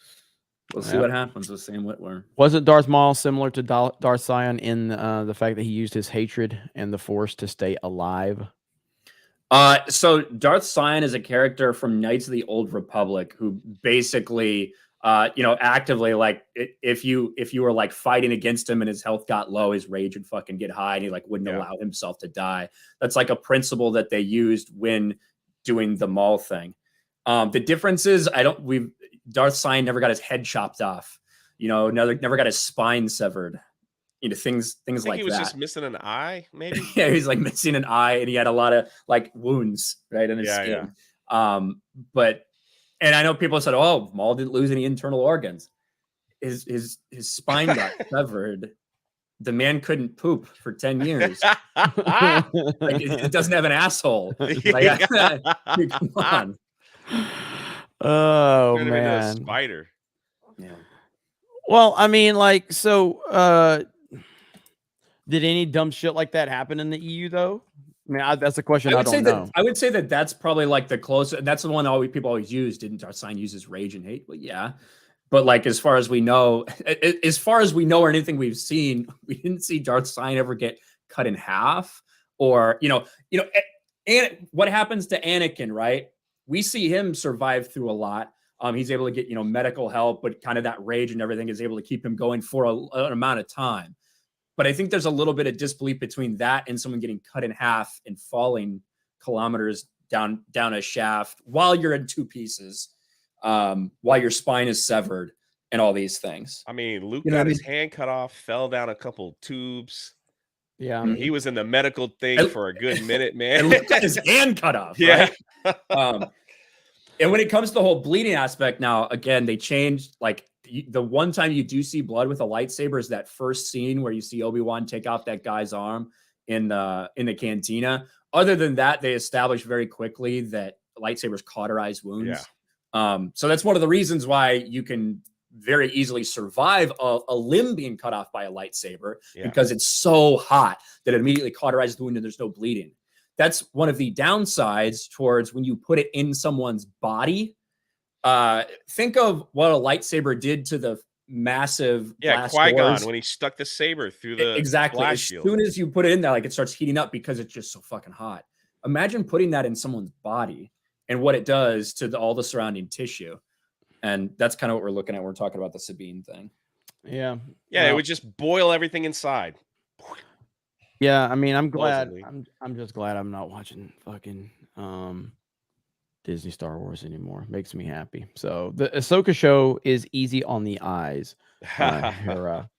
We'll see what happens with Sam Witwer. Wasn't Darth Maul similar to Darth Sion in the fact that he used his hatred and the Force to stay alive? So Darth Sion is a character from Knights of the Old Republic who basically, actively, like if you were like fighting against him and his health got low, his rage would fucking get high and he like wouldn't allow himself to die. That's like a principle that they used when doing the Maul thing. The difference is Darth Sion never got his head chopped off, never got his spine severed. Things like that. He was just missing an eye, maybe. Yeah, he's like missing an eye, and he had a lot of like wounds right in his skin. And I know people said, "Oh, Maul didn't lose any internal organs. His spine got severed. The man couldn't poop for 10 years. It doesn't have an asshole. Like, come on." Oh man, a spider. Yeah. Well, I mean, like, so. Did any dumb shit like that happen in the EU though? I mean, that's a question I don't know. I would say that that's probably like the closest. That's the one people always use. Didn't Darth Sion use his rage and hate? Well, yeah, but like as far as we know, or anything we've seen, we didn't see Darth Sion ever get cut in half, or and what happens to Anakin, right? We see him survive through a lot. He's able to get medical help, but kind of that rage and everything is able to keep him going for an amount of time. But I think there's a little bit of disbelief between that and someone getting cut in half and falling kilometers down a shaft while you're in 2 pieces, while your spine is severed, and all these things. I mean, Luke got his hand cut off, fell down a couple tubes. Yeah, he was in the medical thing for a good minute, man. And Luke got his hand cut off, right? And when it comes to the whole bleeding aspect, now again, they changed. Like the one time you do see blood with a lightsaber is that first scene where you see Obi-Wan take off that guy's arm in the cantina. Other than that, they established very quickly that lightsabers cauterize wounds. So that's one of the reasons why you can very easily survive a limb being cut off by a lightsaber, because it's so hot that it immediately cauterizes the wound and there's no bleeding. That's one of the downsides towards when you put it in someone's body. Think of what a lightsaber did to the massive Qui-Gon when he stuck the saber through the as shield. Soon as you put it in there, like it starts heating up because it's just so fucking hot. Imagine putting that in someone's body and what it does to all the surrounding tissue. And that's kind of what we're looking at when we're talking about the Sabine thing. Yeah, it would just boil everything inside. Yeah, I mean, I'm glad. I'm just glad I'm not watching fucking Disney Star Wars anymore. Makes me happy. So the Ahsoka show is easy on the eyes. Hera.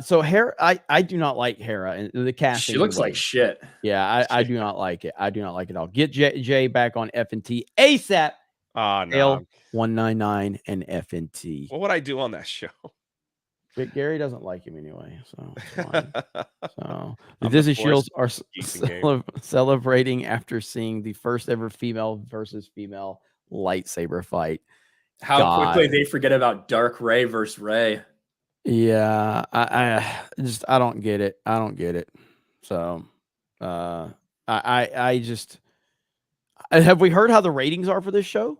So Hera, I do not like Hera and the casting. She looks like shit. Yeah, I do not like it. I do not like it at all. Get Jay back on F&T ASAP. No. L199 and F&T. What would I do on that show? Gary doesn't like him anyway, so it's fine. So the Disney Shields are celebrating after seeing the first ever female versus female lightsaber fight. How quickly they forget about Dark Rey versus Rey. Yeah, I don't get it. I don't get it. So I just have we heard how the ratings are for this show?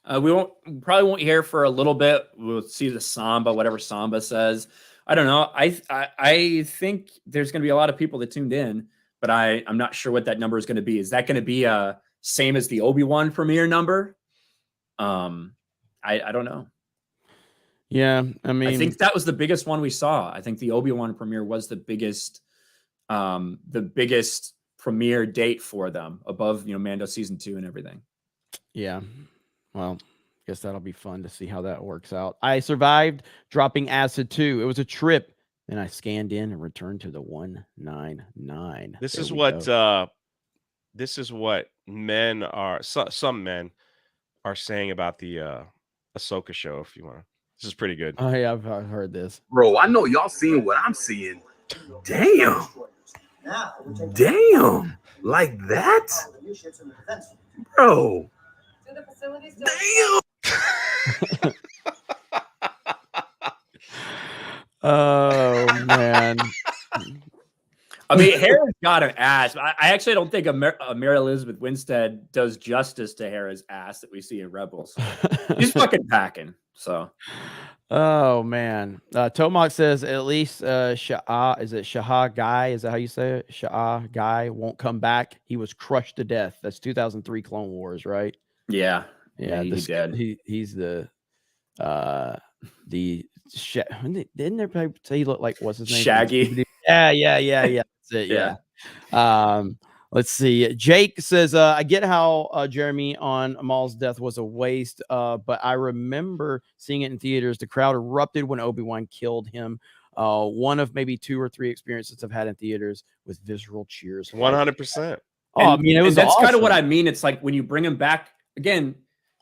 We probably won't hear for a little bit. We'll see the Samba, whatever Samba says. I don't know. I think there's going to be a lot of people that tuned in, but I'm not sure what that number is going to be. Is that going to be same as the Obi-Wan premiere number? I don't know. Yeah, I mean, I think that was the biggest one we saw. I think the Obi-Wan premiere was the biggest premiere date for them, above Mando season 2 and everything. Yeah. Well, guess that'll be fun to see how that works out. I survived dropping acid too. It was a trip. Then I scanned in and returned to the 199. This is what men are. Some men are saying about the Ahsoka show. If you want, this is pretty good. Oh yeah, I've heard this, bro. I know y'all seeing what I'm seeing. Damn, like that, bro. Damn. Oh man. I mean, Hera's got an ass. I actually don't think Mary Elizabeth Winstead does justice to Hera's ass that we see in Rebels. She's fucking packing. So, oh man. Tomok says at least Shah Guy? Is that how you say it? Shah Guy won't come back. He was crushed to death. That's 2003 Clone Wars, right? Yeah. Yeah, he's dead. He's the didn't everybody say he looked like what's his name? Shaggy. Yeah. That's it. Yeah. Let's see. Jake says, I get how Jeremy on Maul's death was a waste, but I remember seeing it in theaters. The crowd erupted when Obi-Wan killed him. One of maybe 2 or 3 experiences I've had in theaters with visceral cheers. 100%. Oh, I mean, that's awesome. Kind of what I mean. It's like when you bring him back again.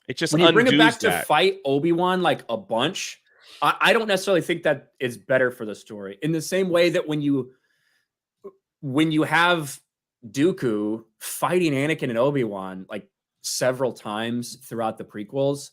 It just when you bring him back to fight Obi-Wan like a bunch. I don't necessarily think that is better for the story. In the same way that when you have Dooku fighting Anakin and Obi-Wan like several times throughout the prequels,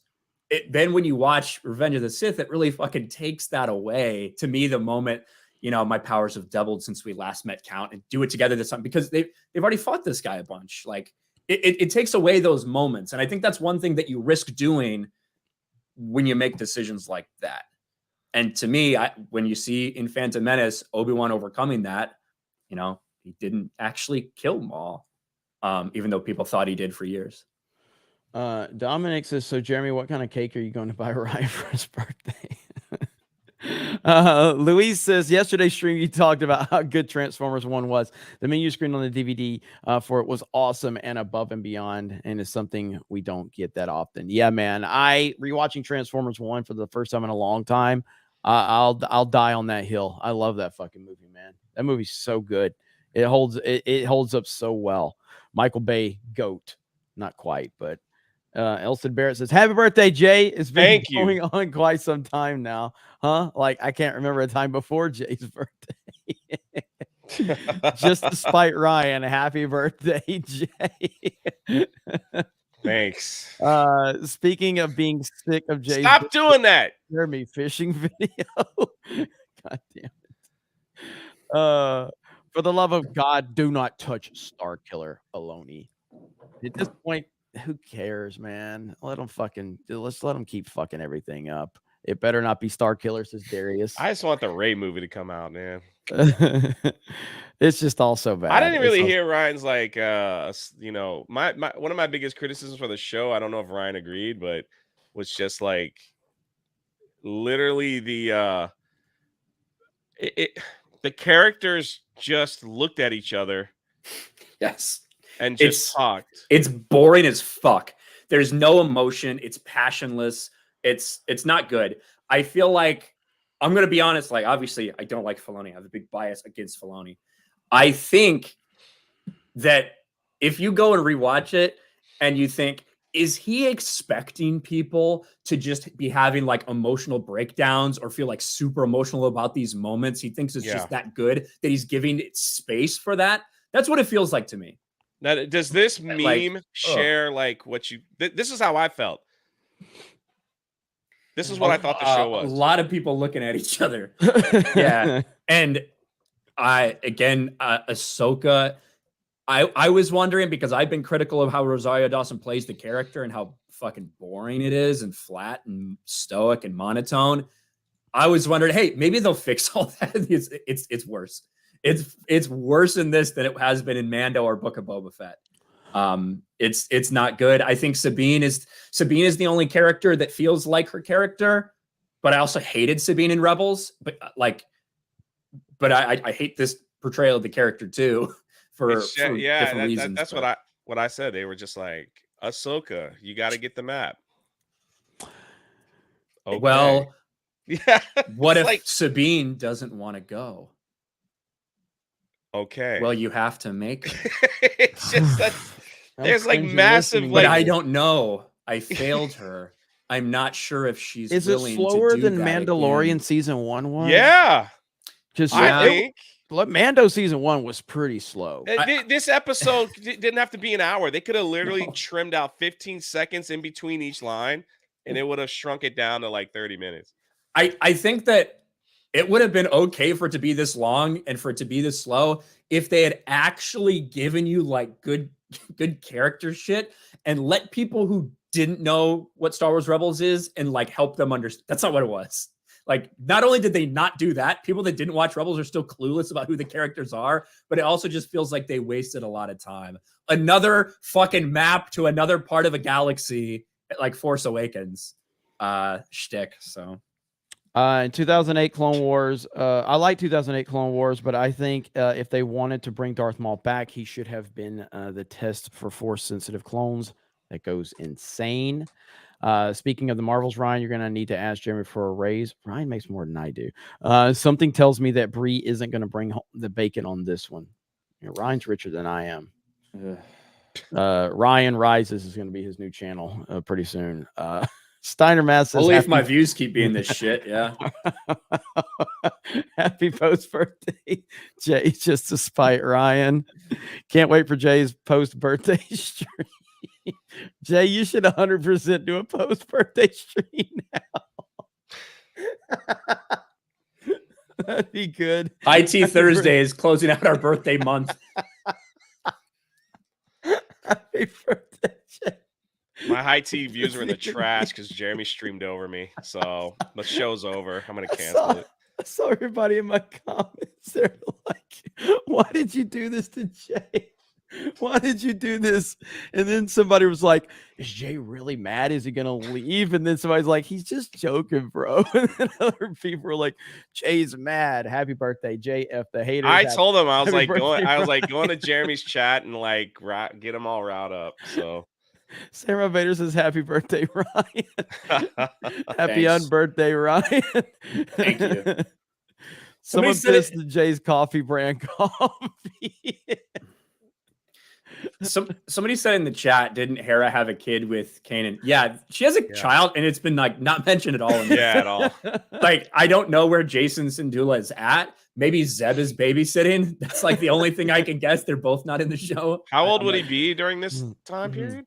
then when you watch Revenge of the Sith, it really fucking takes that away. To me, the moment, my powers have doubled since we last met Count, and do it together this time, because they've already fought this guy a bunch. Like it takes away those moments. And I think that's one thing that you risk doing when you make decisions like that. And to me, when you see in Phantom Menace, Obi-Wan overcoming that, he didn't actually kill Maul, even though people thought he did for years. Dominic says, so Jeremy, what kind of cake are you going to buy Ryan for his birthday? Louise says, yesterday's stream you talked about how good Transformers 1 was. The menu screen on the DVD for it was awesome and above and beyond, and it's something we don't get that often. Yeah, man. I rewatching Transformers 1 for the first time in a long time. I'll die on that hill. I love that fucking movie, man. That movie's so good. It holds up so well. Michael Bay, GOAT. Not quite, but Elson Barrett says, happy birthday, Jay. It's been going on quite some time now. Huh? Like, I can't remember a time before Jay's birthday. Just to spite Ryan, happy birthday, Jay. Thanks. Speaking of being sick of Jay's Stop doing that. Jeremy fishing video. God damn it. For the love of God, do not touch Star Killer baloney. At this point, who cares, man? Let's let them keep fucking everything up. It better not be Star Killer, says Darius. I just want the Ray movie to come out, man. It's just all so bad. I didn't really hear Ryan's like you know, my one of my biggest criticisms for the show, I don't know if Ryan agreed, but was just like literally the characters just looked at each other. Yes. And just talked. It's boring as fuck. There's no emotion. It's passionless. It's not good. I feel like, I'm going to be honest, like, obviously, I don't like Filoni. I have a big bias against Filoni. I think that if you go and rewatch it and you think, is he expecting people to just be having like emotional breakdowns or feel like super emotional about these moments? He thinks it's just that good that he's giving it space for that. That's what it feels like to me. Now, does this meme share like what you? This is how I felt. This is what I thought the show was. A lot of people looking at each other. Yeah, and Ahsoka. I was wondering, because I've been critical of how Rosario Dawson plays the character and how fucking boring it is and flat and stoic and monotone. I was wondering, hey, maybe they'll fix all that. It's worse. It's worse in this than it has been in Mando or Book of Boba Fett. It's not good. I think Sabine is the only character that feels like her character, but I also hated Sabine in Rebels. But I hate this portrayal of the character too. For different reasons. That's what I said. They were just like, Ahsoka, you got to get the map. Okay. Well, yeah. What if Sabine doesn't want to go? Okay. Well, you have to make her. It's just that there's like massive, but I don't know. I failed her. I'm not sure if she's Is it slower than Mandalorian season 1 was? Yeah. Because I think Mando season 1 was pretty slow. This episode didn't have to be an hour. They could have literally trimmed out 15 seconds in between each line, and it would have shrunk it down to like 30 minutes. I think that it would have been okay for it to be this long and for it to be this slow if they had actually given you like good character shit and let people who didn't know what Star Wars Rebels is and like help them understand. That's not what it was. Like, not only did they not do that, people that didn't watch Rebels are still clueless about who the characters are, but it also just feels like they wasted a lot of time. Another fucking map to another part of a galaxy, like Force Awakens shtick. So, in 2008 Clone Wars, I like 2008 Clone Wars, but I think if they wanted to bring Darth Maul back, he should have been the test for Force-sensitive clones. That goes insane. Speaking of the Marvels, Ryan, you're going to need to ask Jeremy for a raise. Ryan makes more than I do. Something tells me that Bree isn't going to bring home the bacon on this one. You know, Ryan's richer than I am. Ryan Rises is going to be his new channel pretty soon. Steiner Mass says, only if my views keep being this shit, yeah. Happy post-birthday, Jay, just to spite Ryan. Can't wait for Jay's post-birthday stream. Jay, you should 100% do a post-birthday stream now. That'd be good. IT Thursday is closing out our birthday month. Happy birthday, Jay. My high T views are in the trash because Jeremy streamed over me. So the show's over. I'm going to cancel it. I saw everybody in my comments. They're like, why did you do this to Jay? Why did you do this? And then somebody was like, is Jay really mad? Is he gonna leave? And then somebody's like, he's just joking, bro. And then other people were like, Jay's mad. Happy birthday, JF the haters. I told him I was happy like going. birthday, I was like going to Jeremy's chat and like get them all riled up. So Sarah Vader says, happy birthday, Ryan. Happy Thanks. unbirthday, Ryan. Thank you. Someone said pissed the Jay's coffee brand coffee. Somebody said in the chat, didn't Hera have a kid with Kanan? Yeah, she has a child, and it's been like not mentioned at all. At all. Like, I don't know where Jason Syndulla is at. Maybe Zeb is babysitting. That's like the only thing I can guess. They're both not in the show. How old would he be during this time period?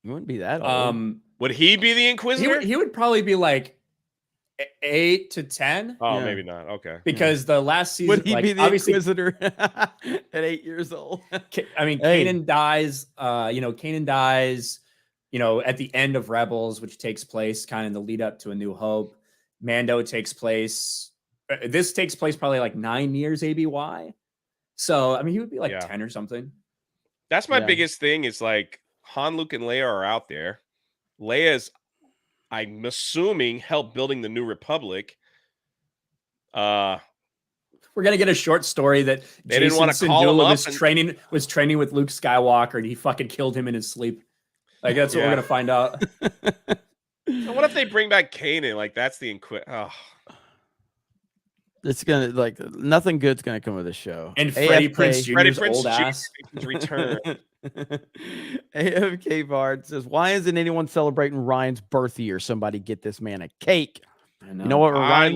He wouldn't be that old. Would he be the Inquisitor? He would probably be like 8 to 10. Oh, maybe not. Okay. Because the last season, would he like, be the obviously, Inquisitor at 8 years old? I mean, Kanan dies. Kanan dies. At the end of Rebels, which takes place kind of in the lead up to A New Hope. Mando takes place. This takes place probably like 9 years ABY. So I mean, he would be like 10 or something. That's my biggest thing. Is like Han, Luke, and Leia are out there. Leia's, I'm assuming, helped building the New Republic. We're gonna get a short story that they didn't want to call him up. Was training with Luke Skywalker, and he fucking killed him in his sleep. Like that's what we're gonna find out. So what if they bring back Kanan? Like that's the It's gonna nothing good's gonna come of this show. And Freddie Prinze Jr.'s old ass return. AFK Bard says, why isn't anyone celebrating Ryan's birthday or somebody get this man a cake? I know. You know what? I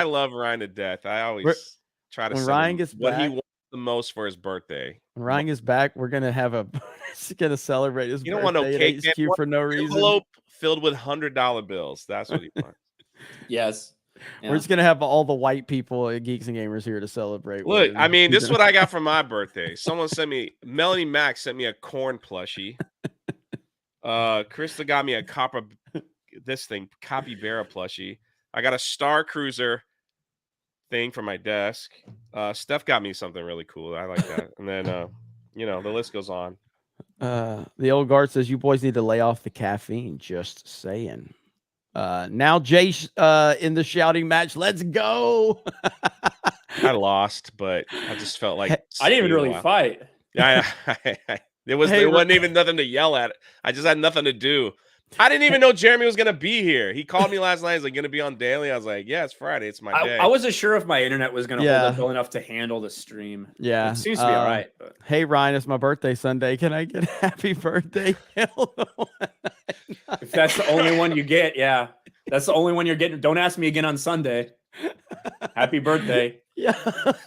love Ryan to death. I always try to when send Ryan him gets what back, he wants the most for his birthday. When Ryan gets back, we're gonna have gonna celebrate his birthday don't want no cake, at HQ for no reason. Envelope filled with $100 bills. That's what he wants. Yes. Yeah. We're just gonna have all the white people at Geeks and Gamers here to celebrate. Look, I mean, this is what I got for my birthday. Someone sent me, Melanie Mack sent me a corn plushie. Krista got me a capybara plushie. I got a Star Cruiser thing for my desk. Steph got me something really cool. I like that. And then the list goes on. The old guard says you boys need to lay off the caffeine. Just saying. Now Jay in the shouting match. Let's go. I lost, but I just felt like I didn't even really fight. Yeah, there wasn't even nothing to yell at. I just had nothing to do. I didn't even know Jeremy was gonna be here. He called me last night. He's like, gonna be on daily. I was like, yeah, it's Friday. It's my day. I wasn't sure if my internet was gonna hold up well enough to handle the stream. Yeah, it seems to be all right. But. Hey Ryan, it's my birthday Sunday. Can I get a happy birthday? If that's the only one you get, yeah, that's the only one you're getting. Don't ask me again on Sunday. Happy birthday. Yeah,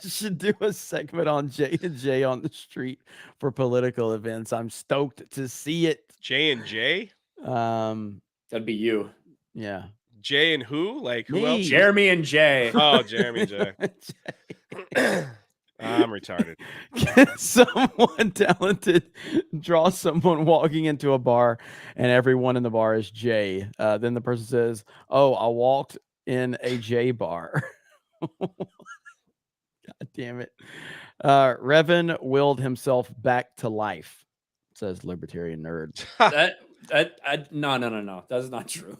should do a segment on J and J on the street for political events. I'm stoked to see it. J and J. That'd be you. Yeah. Jay and who? Like who else? Jeremy and Jay. Oh, Jeremy and Jay. I'm retarded. Can someone talented draw someone walking into a bar and everyone in the bar is Jay? Then the person says, "Oh, I walked in a J bar." God damn it. Revan willed himself back to life, says libertarian nerd. No. That's not true.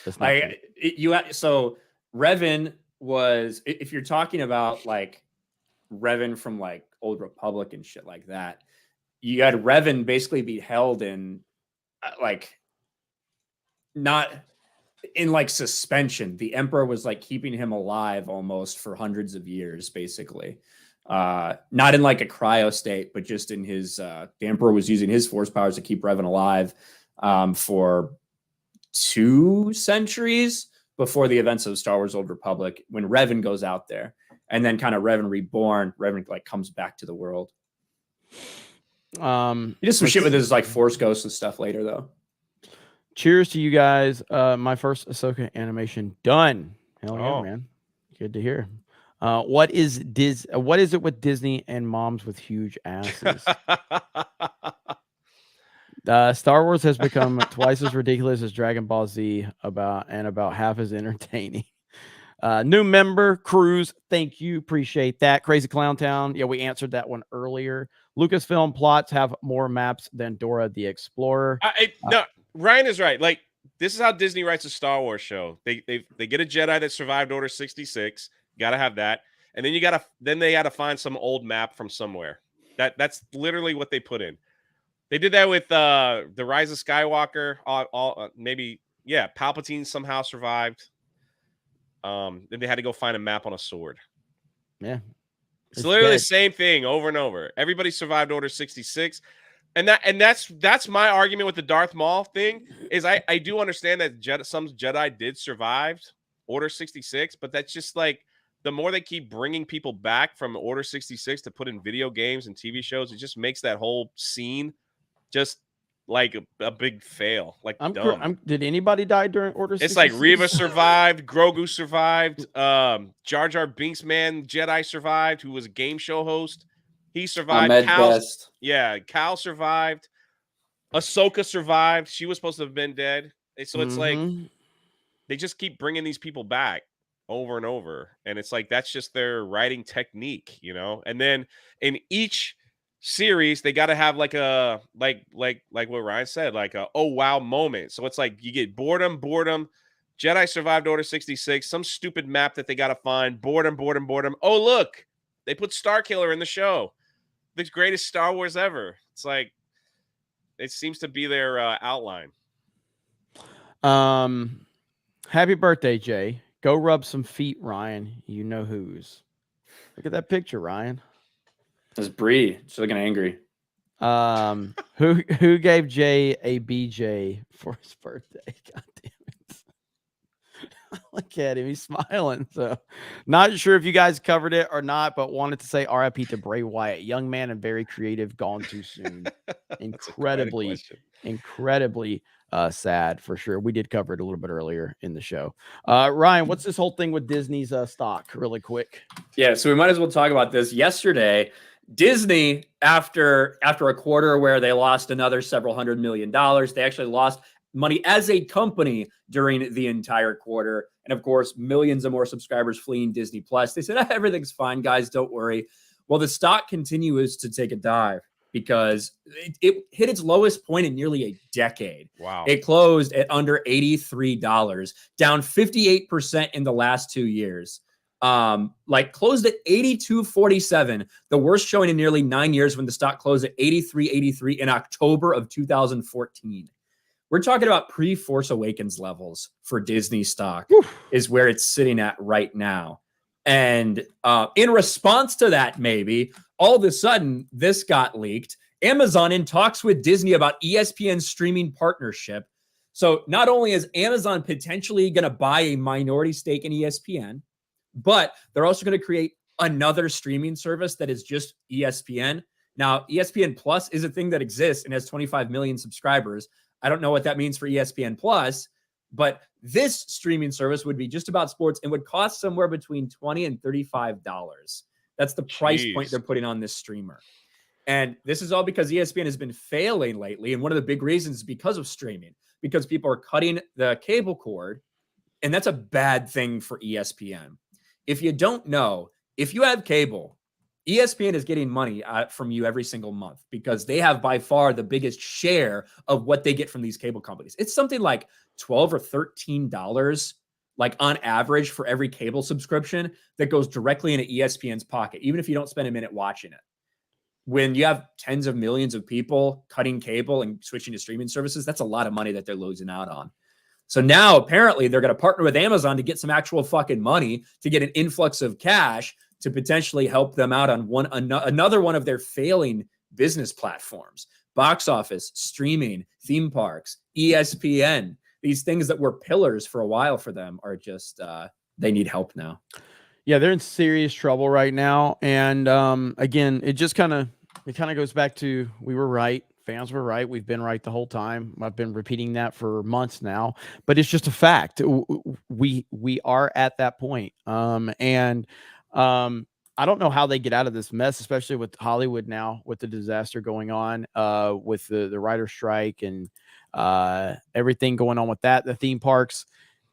That's not true. So Revan was, if you're talking about like Revan from like Old Republic and shit like that, you had Revan basically be held in like not in like suspension. The Emperor was like keeping him alive almost for hundreds of years, basically. Not in like a cryo state, but just in his the Emperor was using his force powers to keep Revan alive for 2 centuries before the events of Star Wars Old Republic, when Revan goes out there, and then kind of Revan reborn, Revan like comes back to the world. He did some shit with his like Force Ghosts and stuff later though. Cheers to you guys. My first Ahsoka animation done. Hell yeah, man. Good to hear. What is it with Disney and moms with huge asses? Star Wars has become twice as ridiculous as Dragon Ball Z, about half as entertaining. New member, Cruz. Thank you. Appreciate that. Crazy Clown Town. Yeah, we answered that one earlier. Lucasfilm plots have more maps than Dora the Explorer. No, Ryan is right. Like, this is how Disney writes a Star Wars show. They get a Jedi that survived Order 66. Gotta have that. And then they gotta find some old map from somewhere. That's literally what they put in. They did that with the Rise of Skywalker. Palpatine somehow survived. Then they had to go find a map on a sword. Yeah. It's literally the same thing over and over. Everybody survived Order 66. And that's my argument with the Darth Maul thing is I do understand that some Jedi did survive Order 66, but that's just like the more they keep bringing people back from Order 66 to put in video games and TV shows, it just makes that whole scene just like a big fail. Like, dumb. Did anybody die during Order 66? It's like Reva survived, Grogu survived, Jar Jar Binks man Jedi survived, who was a game show host. He survived. Cal survived. Ahsoka survived. She was supposed to have been dead. So it's like they just keep bringing these people back over and over, and it's like that's just their writing technique, you know. And then in each series, they got to have like a like what Ryan said, like a oh wow moment. So it's like you get boredom. Jedi survived Order 66. Some stupid map that they got to find. Boredom. Oh look, they put Starkiller in the show. The greatest Star Wars ever. It's like it seems to be their outline. Happy birthday, Jay. Go rub some feet, Ryan. You know whose. Look at that picture, Ryan. It's Bree. She's looking angry. Who gave Jay a BJ for his birthday? God damn it. Look at him. He's smiling. So not sure if you guys covered it or not, but wanted to say RIP to Bray Wyatt. Young man and very creative, gone too soon. Incredibly sad for sure. We did cover it a little bit earlier in the show. Ryan, what's this whole thing with Disney's stock really quick? Yeah, so we might as well talk about this. Yesterday, Disney, after a quarter where they lost another several $100 million, they actually lost money as a company during the entire quarter. And of course, millions of more subscribers fleeing Disney Plus. They said, everything's fine, guys, don't worry. Well, the stock continues to take a dive because it hit its lowest point in nearly a decade. Wow. It closed at under $83, down 58% in the last 2 years. Closed at 82.47, the worst showing in nearly 9 years, when the stock closed at 83.83 in October of 2014. We're talking about pre-Force Awakens levels for Disney stock. Is where it's sitting at right now. And in response to that, maybe all of a sudden this got leaked. Amazon in talks with Disney about ESPN streaming partnership. So not only is Amazon potentially going to buy a minority stake in ESPN, but they're also going to create another streaming service that is just ESPN. Now, ESPN Plus is a thing that exists and has 25 million subscribers. I don't know what that means for ESPN Plus, but this streaming service would be just about sports and would cost somewhere between $20 and $35. That's the price point they're putting on this streamer. And this is all because ESPN has been failing lately. And one of the big reasons is because of streaming, because people are cutting the cable cord. And that's a bad thing for ESPN. If you don't know, if you have cable, ESPN is getting money from you every single month because they have by far the biggest share of what they get from these cable companies. It's something like $12 or $13, like on average for every cable subscription that goes directly into ESPN's pocket, even if you don't spend a minute watching it. When you have tens of millions of people cutting cable and switching to streaming services, that's a lot of money that they're losing out on. So now apparently they're going to partner with Amazon to get some actual fucking money, to get an influx of cash to potentially help them out on another one of their failing business platforms: box office, streaming, theme parks, ESPN. These things that were pillars for a while for them are just, they need help now. Yeah, they're in serious trouble right now. And again, it kind of goes back to, we were right. Fans were right. We've been right the whole time. I've been repeating that for months now, but it's just a fact. We are at that point. I don't know how they get out of this mess, especially with Hollywood now, with the disaster going on, with the writer strike and everything going on with that, the theme parks.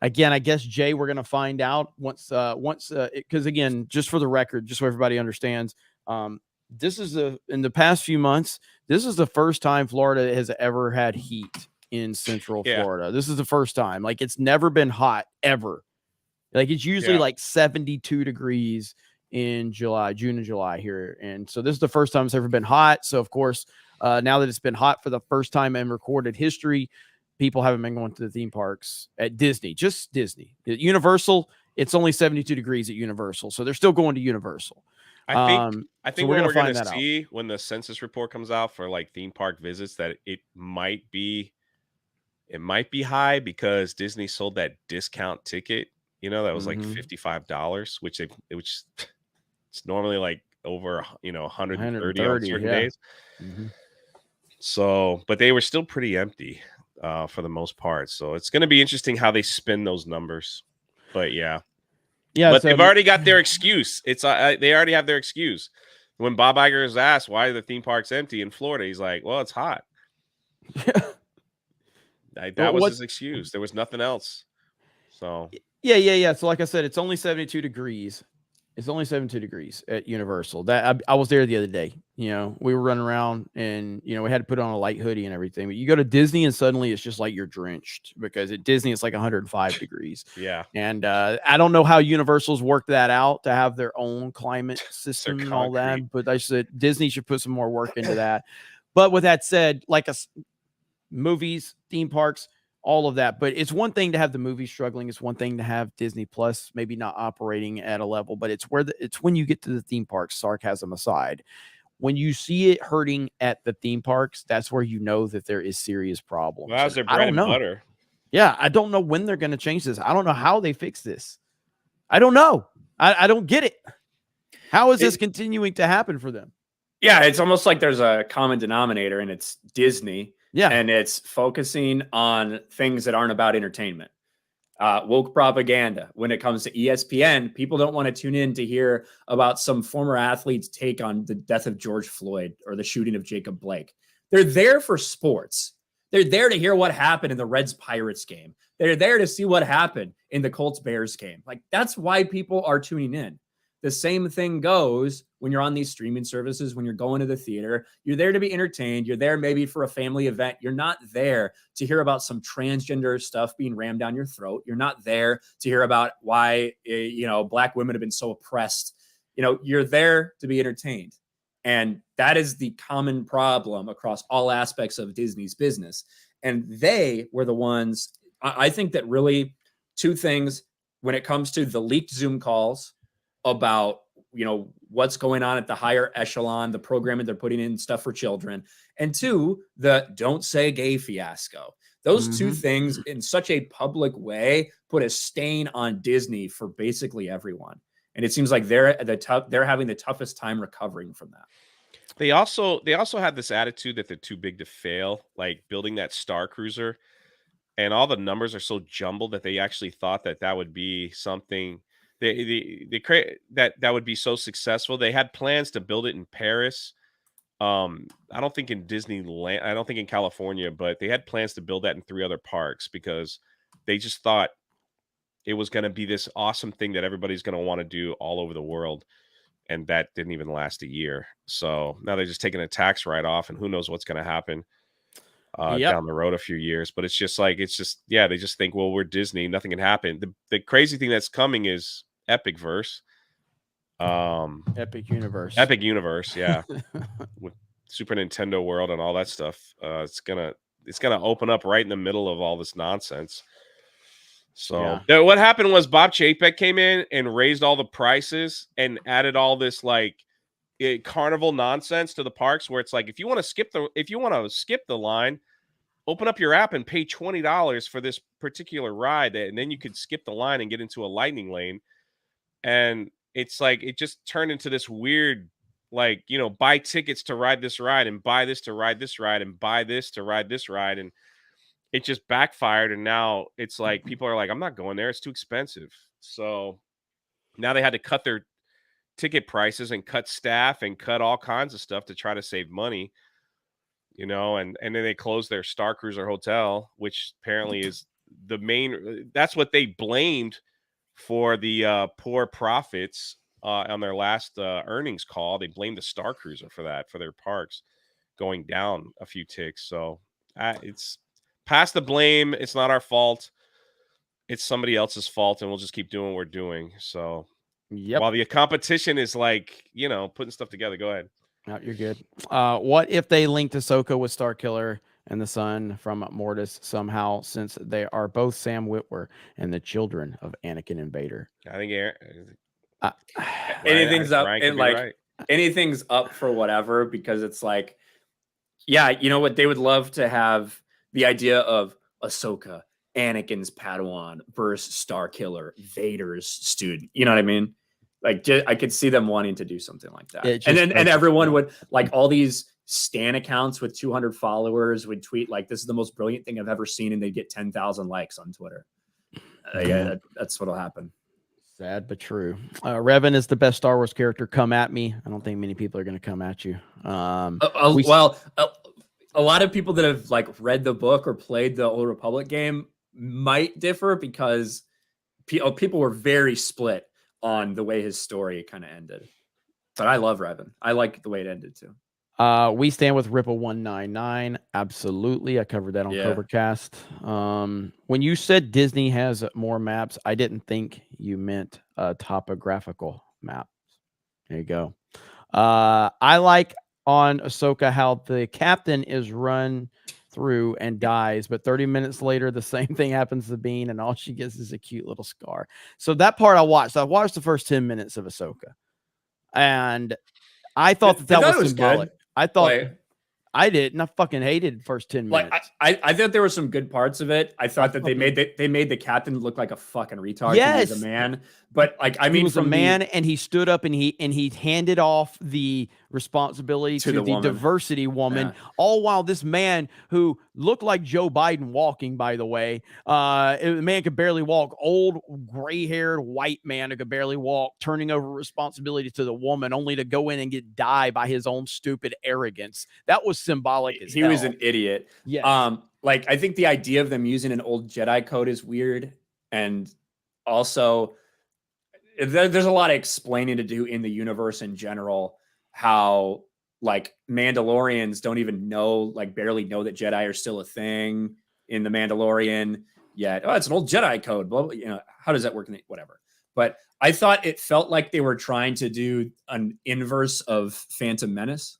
Again, I guess, Jay, we're going to find out once, because again, just for the record, just so everybody understands, this is in the past few months, this is the first time Florida has ever had heat in Central Florida. This is the first time. Like, it's never been hot ever. Like, it's usually like 72 degrees in June and July here. And so this is the first time it's ever been hot. So of course, now that it's been hot for the first time in recorded history, people haven't been going to the theme parks at Disney, just Disney. At Universal, it's only 72 degrees at Universal. So they're still going to Universal. I think so what we're going to see when the census report comes out for like theme park visits, that it might be high because Disney sold that discount ticket, that was like $55, which it's normally like over, 130 on certain days. So, but they were still pretty empty for the most part. So it's going to be interesting how they spin those numbers. But yeah. But they've already got their excuse. They already have their excuse. When Bob Iger is asked why are the theme parks empty in Florida, he's like, "Well, it's hot." That was his excuse. There was nothing else. So yeah. So like I said, it's only 72 degrees. It's only 72 degrees at Universal. That I was there the other day. We were running around and, we had to put on a light hoodie and everything. But you go to Disney and suddenly it's just like you're drenched, because at Disney it's like 105 degrees. Yeah. And I don't know how Universal's worked that out to have their own climate system and all that. But I said Disney should put some more work into that. But with that said, like movies, theme parks, all of that. But it's one thing to have the movie struggling. It's one thing to have Disney Plus maybe not operating at a level, but it's when you get to the theme parks, sarcasm aside, when you see it hurting at the theme parks, that's where you know that there is serious problems. Well, how's their bread and butter? Yeah, I don't know when they're going to change this. I don't know how they fix this. I don't know. I don't get it. How is this continuing to happen for them? Yeah, it's almost like there's a common denominator, and it's Disney. Yeah. And it's focusing on things that aren't about entertainment. Woke propaganda. When it comes to ESPN, people don't want to tune in to hear about some former athlete's take on the death of George Floyd or the shooting of Jacob Blake. They're there for sports. They're there to hear what happened in the Reds-Pirates game. They're there to see what happened in the Colts-Bears game. Like, that's why people are tuning in. The same thing goes when you're on these streaming services, when you're going to the theater. You're there to be entertained. You're there maybe for a family event. You're not there to hear about some transgender stuff being rammed down your throat. You're not there to hear about why, Black women have been so oppressed. You're there to be entertained. And that is the common problem across all aspects of Disney's business. And they were the ones, I think, that really two things when it comes to the leaked Zoom calls about, what's going on at the higher echelon, the programming they're putting in stuff for children, and two, the don't say gay fiasco. Those two things in such a public way put a stain on Disney for basically everyone. And it seems like they're having the toughest time recovering from that. They also have this attitude that they're too big to fail, like building that Star Cruiser, and all the numbers are so jumbled that they actually thought that would be something that would be so successful. They had plans to build it in Paris. I don't think in Disneyland, I don't think in California, but they had plans to build that in 3 other parks because they just thought it was going to be this awesome thing that everybody's going to want to do all over the world. And that didn't even last a year. So now they're just taking a tax write-off, and who knows what's going to happen down the road a few years. But they just think, well, we're Disney, nothing can happen. The crazy thing that's coming is Epicverse. Epic Universe, yeah. With Super Nintendo World and all that stuff. It's gonna open up right in the middle of all this nonsense. So what happened was Bob Chapek came in and raised all the prices and added all this carnival nonsense to the parks, where it's like, if you want to skip the line, open up your app and pay $20 for this particular ride, and then you could skip the line and get into a lightning lane. And it's like, it just turned into this weird, buy tickets to ride this ride and buy this to ride this ride and buy this to ride this ride. And it just backfired. And now it's like, people are like, I'm not going there. It's too expensive. So now they had to cut their ticket prices and cut staff and cut all kinds of stuff to try to save money, and then they closed their Star Cruiser hotel, which apparently is the main. That's what they blamed for the poor profits on their last earnings call. They blamed the Star Cruiser for that, for their parks going down a few ticks. So it's past the blame. It's not our fault. It's somebody else's fault, and we'll just keep doing what we're doing. So while the competition is like, putting stuff together, go ahead. No, you're good. What if they linked Ahsoka with Starkiller and the son from Mortis somehow, since they are both Sam Witwer and the children of Anakin and Vader? I think anything's up, and like right. anything's up for whatever, because it's like, yeah, you know what? They would love to have the idea of Ahsoka, Anakin's Padawan versus Starkiller, Vader's student. You know what I mean? Like, I could see them wanting to do something like that. And everyone would, like, all these Stan accounts with 200 followers would tweet like, "This is the most brilliant thing I've ever seen," and they get 10,000 likes on Twitter. Yeah, that's what'll happen. Sad but true. Revan is the best Star Wars character. Come at me. I don't think many people are going to come at you. A lot of people that have like read the book or played the Old Republic game might differ, because people were very split on the way his story kind of ended. But I love Revan. I like the way it ended too. We stand with Ripple 199. Absolutely. I covered that on Covercast. When you said Disney has more maps, I didn't think you meant topographical maps. There you go. I like on Ahsoka how the captain is run through and dies, but 30 minutes later the same thing happens to Bean, and all she gets is a cute little scar. So that part I watched the first 10 minutes of Ahsoka, and I thought that was symbolic. Good. I thought I didn't. I fucking hated the first 10 minutes. Like, I thought there were some good parts of it. I thought that they made the captain look like a fucking retard. Yes, he was a man. But like, I mean, he was a man, and he stood up and he handed off the responsibility to the diversity woman, all while this man who looked like Joe Biden walking, by the way, the man could barely walk, old gray-haired white man who could barely walk, turning over responsibility to the woman only to go in and get died by his own stupid arrogance. That was symbolic as hell. He was an idiot. Yes. Like, I think the idea of them using an old Jedi code is weird, and also there's a lot of explaining to do in the universe in general, how like Mandalorians don't even barely know that Jedi are still a thing in the Mandalorian yet. Oh, it's an old Jedi code. Blah, blah, how does that work? Whatever. But I thought it felt like they were trying to do an inverse of Phantom Menace.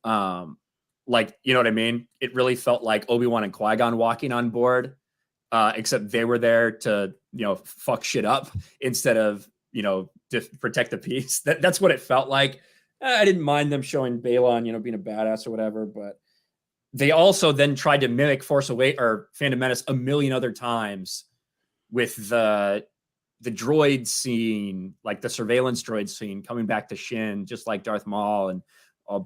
Like, you know what I mean? It really felt like Obi-Wan and Qui-Gon walking on board, except they were there to, fuck shit up instead of, to protect the peace. That's what it felt like. I didn't mind them showing Balon, being a badass or whatever, but they also then tried to mimic Force Awakens or Phantom Menace a million other times with the droid scene, like the surveillance droid scene coming back to Shin, just like Darth Maul, and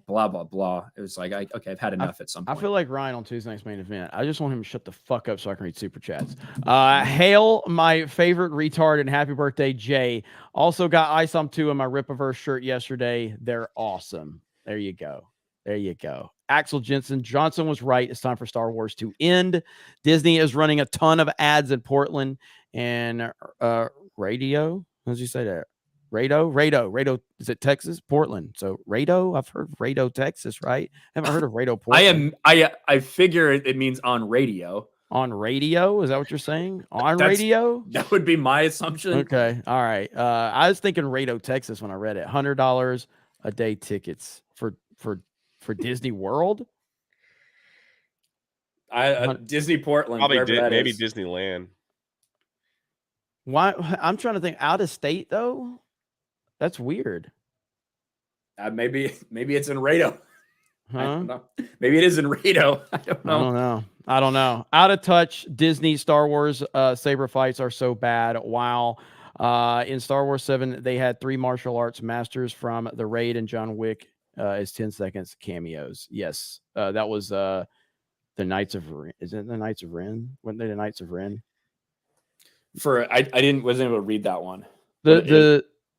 blah, blah, blah. It was like, okay, I've had enough at some point. I feel like Ryan on Tuesday night's main event. I just want him to shut the fuck up so I can read super chats. Hail my favorite retard and happy birthday, Jay. Also got Isom 2 in my Ripaverse shirt yesterday. They're awesome. There you go. There you go. Axel Johnson was right. It's time for Star Wars to end. Disney is running a ton of ads in Portland and radio. How did you say that? Rado. Is it Texas? Portland. So Rado. I've heard Rado, Texas, right? I haven't heard of Rado, Portland. I figure it means on radio. On radio? Is that what you're saying? On radio? That would be my assumption. Okay. All right. I was thinking Rado, Texas when I read it. $100 a day tickets for Disney World. Disney Portland. Probably maybe Disneyland. Why? I'm trying to think. Out of state though. That's weird. Maybe it's in Rado. Huh? I don't know. Maybe it is in Rado. I don't know. Out of touch. Disney Star Wars saber fights are so bad. Wow. In Star Wars 7, they had 3 martial arts masters from the Raid and John Wick as 10 seconds cameos. Yes. That was the Knights of Ren. Is it the Knights of Ren? Weren't they the Knights of Ren? I wasn't able to read that one.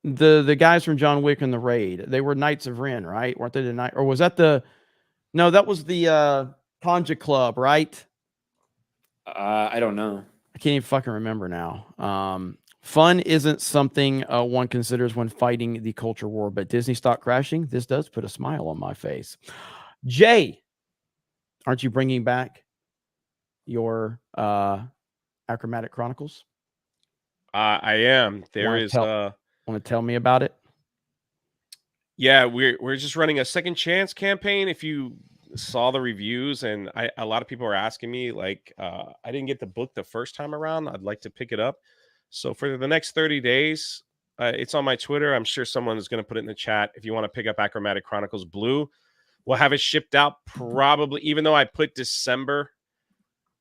The guys from John Wick and the Raid, they were Knights of Ren, right? Weren't they the night, or was that that was the Panja Club, right? I don't know. can't even fucking remember now. Fun isn't something one considers when fighting the culture war, but Disney stock crashing, this does put a smile on my face. Jay, aren't you bringing back your Achromatic Chronicles? I am. There is want to tell me about it? Yeah, we're just running a second chance campaign. If you saw the reviews, and a lot of people are asking me, like, I didn't get the book the first time around. I'd like to pick it up. So for the next 30 days, it's on my Twitter. I'm sure someone is going to put it in the chat. If you want to pick up Achromatic Chronicles Blue, we'll have it shipped out probably, even though I put December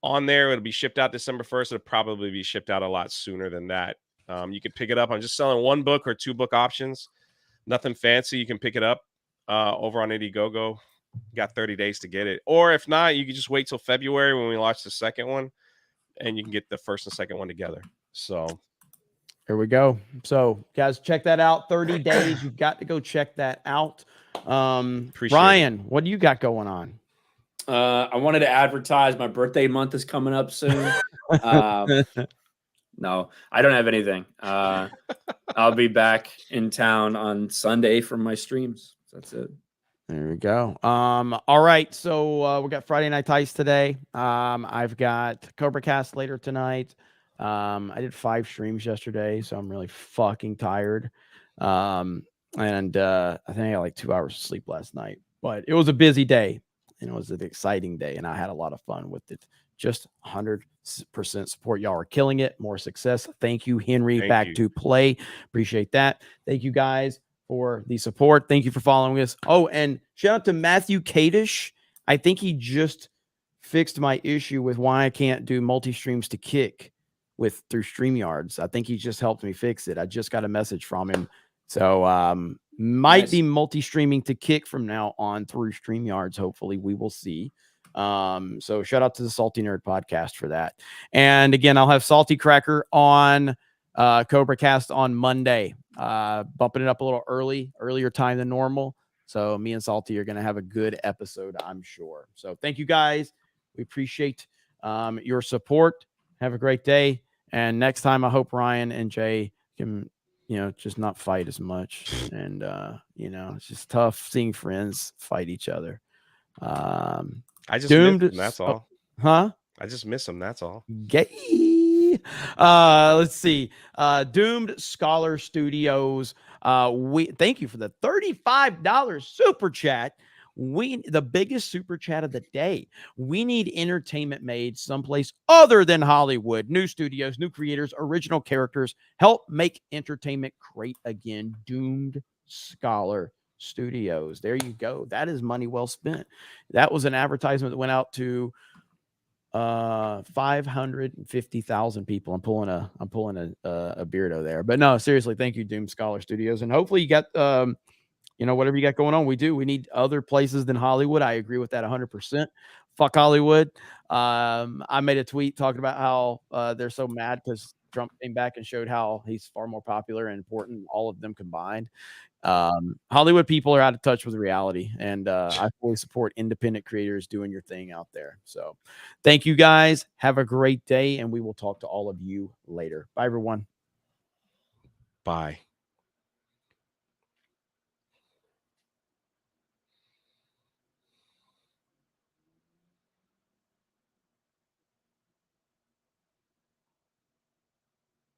on there, it'll be shipped out December 1st. It'll probably be shipped out a lot sooner than that. You can pick it up. I'm just selling 1 book or 2 book options. Nothing fancy. You can pick it up over on Indiegogo. You got 30 days to get it. Or if not, you can just wait till February when we launch the second one, and you can get the first and second one together. So here we go. So guys, check that out. 30 days. You've got to go check that out. Ryan, what do you got going on? I wanted to advertise my birthday month is coming up soon. No, I don't have anything. I'll be back in town on Sunday for my streams. That's it. There we go. All right. So we got Friday Night Tice today. I've got Cobra Cast later tonight. I did 5 streams yesterday, so I'm really fucking tired. And I think I got like 2 hours of sleep last night, but it was a busy day and it was an exciting day, and I had a lot of fun with it. Just 100% support. Y'all are killing it. More success. Thank you, Henry. Back to play. Appreciate that. Thank you guys for the support. Thank you for following us. Oh, and shout out to Matthew Kadish. I think he just fixed my issue with why I can't do multi-streams to Kick through StreamYards. I think he just helped me fix it. I just got a message from him. So might be multi-streaming to Kick from now on through StreamYards. Hopefully, we will see. So shout out to the Salty Nerd podcast for that. And again, I'll have Salty Cracker on Cobra Cast on Monday, bumping it up a little earlier time than normal. So me and Salty are going to have a good episode, I'm sure. So thank you guys. We appreciate your support. Have a great day. And next time, I hope Ryan and Jay can, just not fight as much. And, it's just tough seeing friends fight each other. I just miss them, that's all. Huh? I just miss them, that's all. Gay. Let's see. Doomed Scholar Studios. We thank you for the $35 super chat. The biggest super chat of the day. We need entertainment made someplace other than Hollywood. New studios, new creators, original characters. Help make entertainment great again. Doomed Scholar Studios. There you go. That is money well spent. That was an advertisement that went out to 550,000 people. I'm pulling a beardo there, but no, seriously, thank you, Doom Scholar Studios, and hopefully you got whatever you got going on. We need other places than Hollywood. I agree with that 100%. Fuck Hollywood. I made a tweet talking about how they're so mad because Trump came back and showed how he's far more popular and important, all of them combined. Hollywood people are out of touch with reality, and I fully support independent creators doing your thing out there. So thank you guys. Have a great day, and we will talk to all of you later. Bye, everyone. Bye.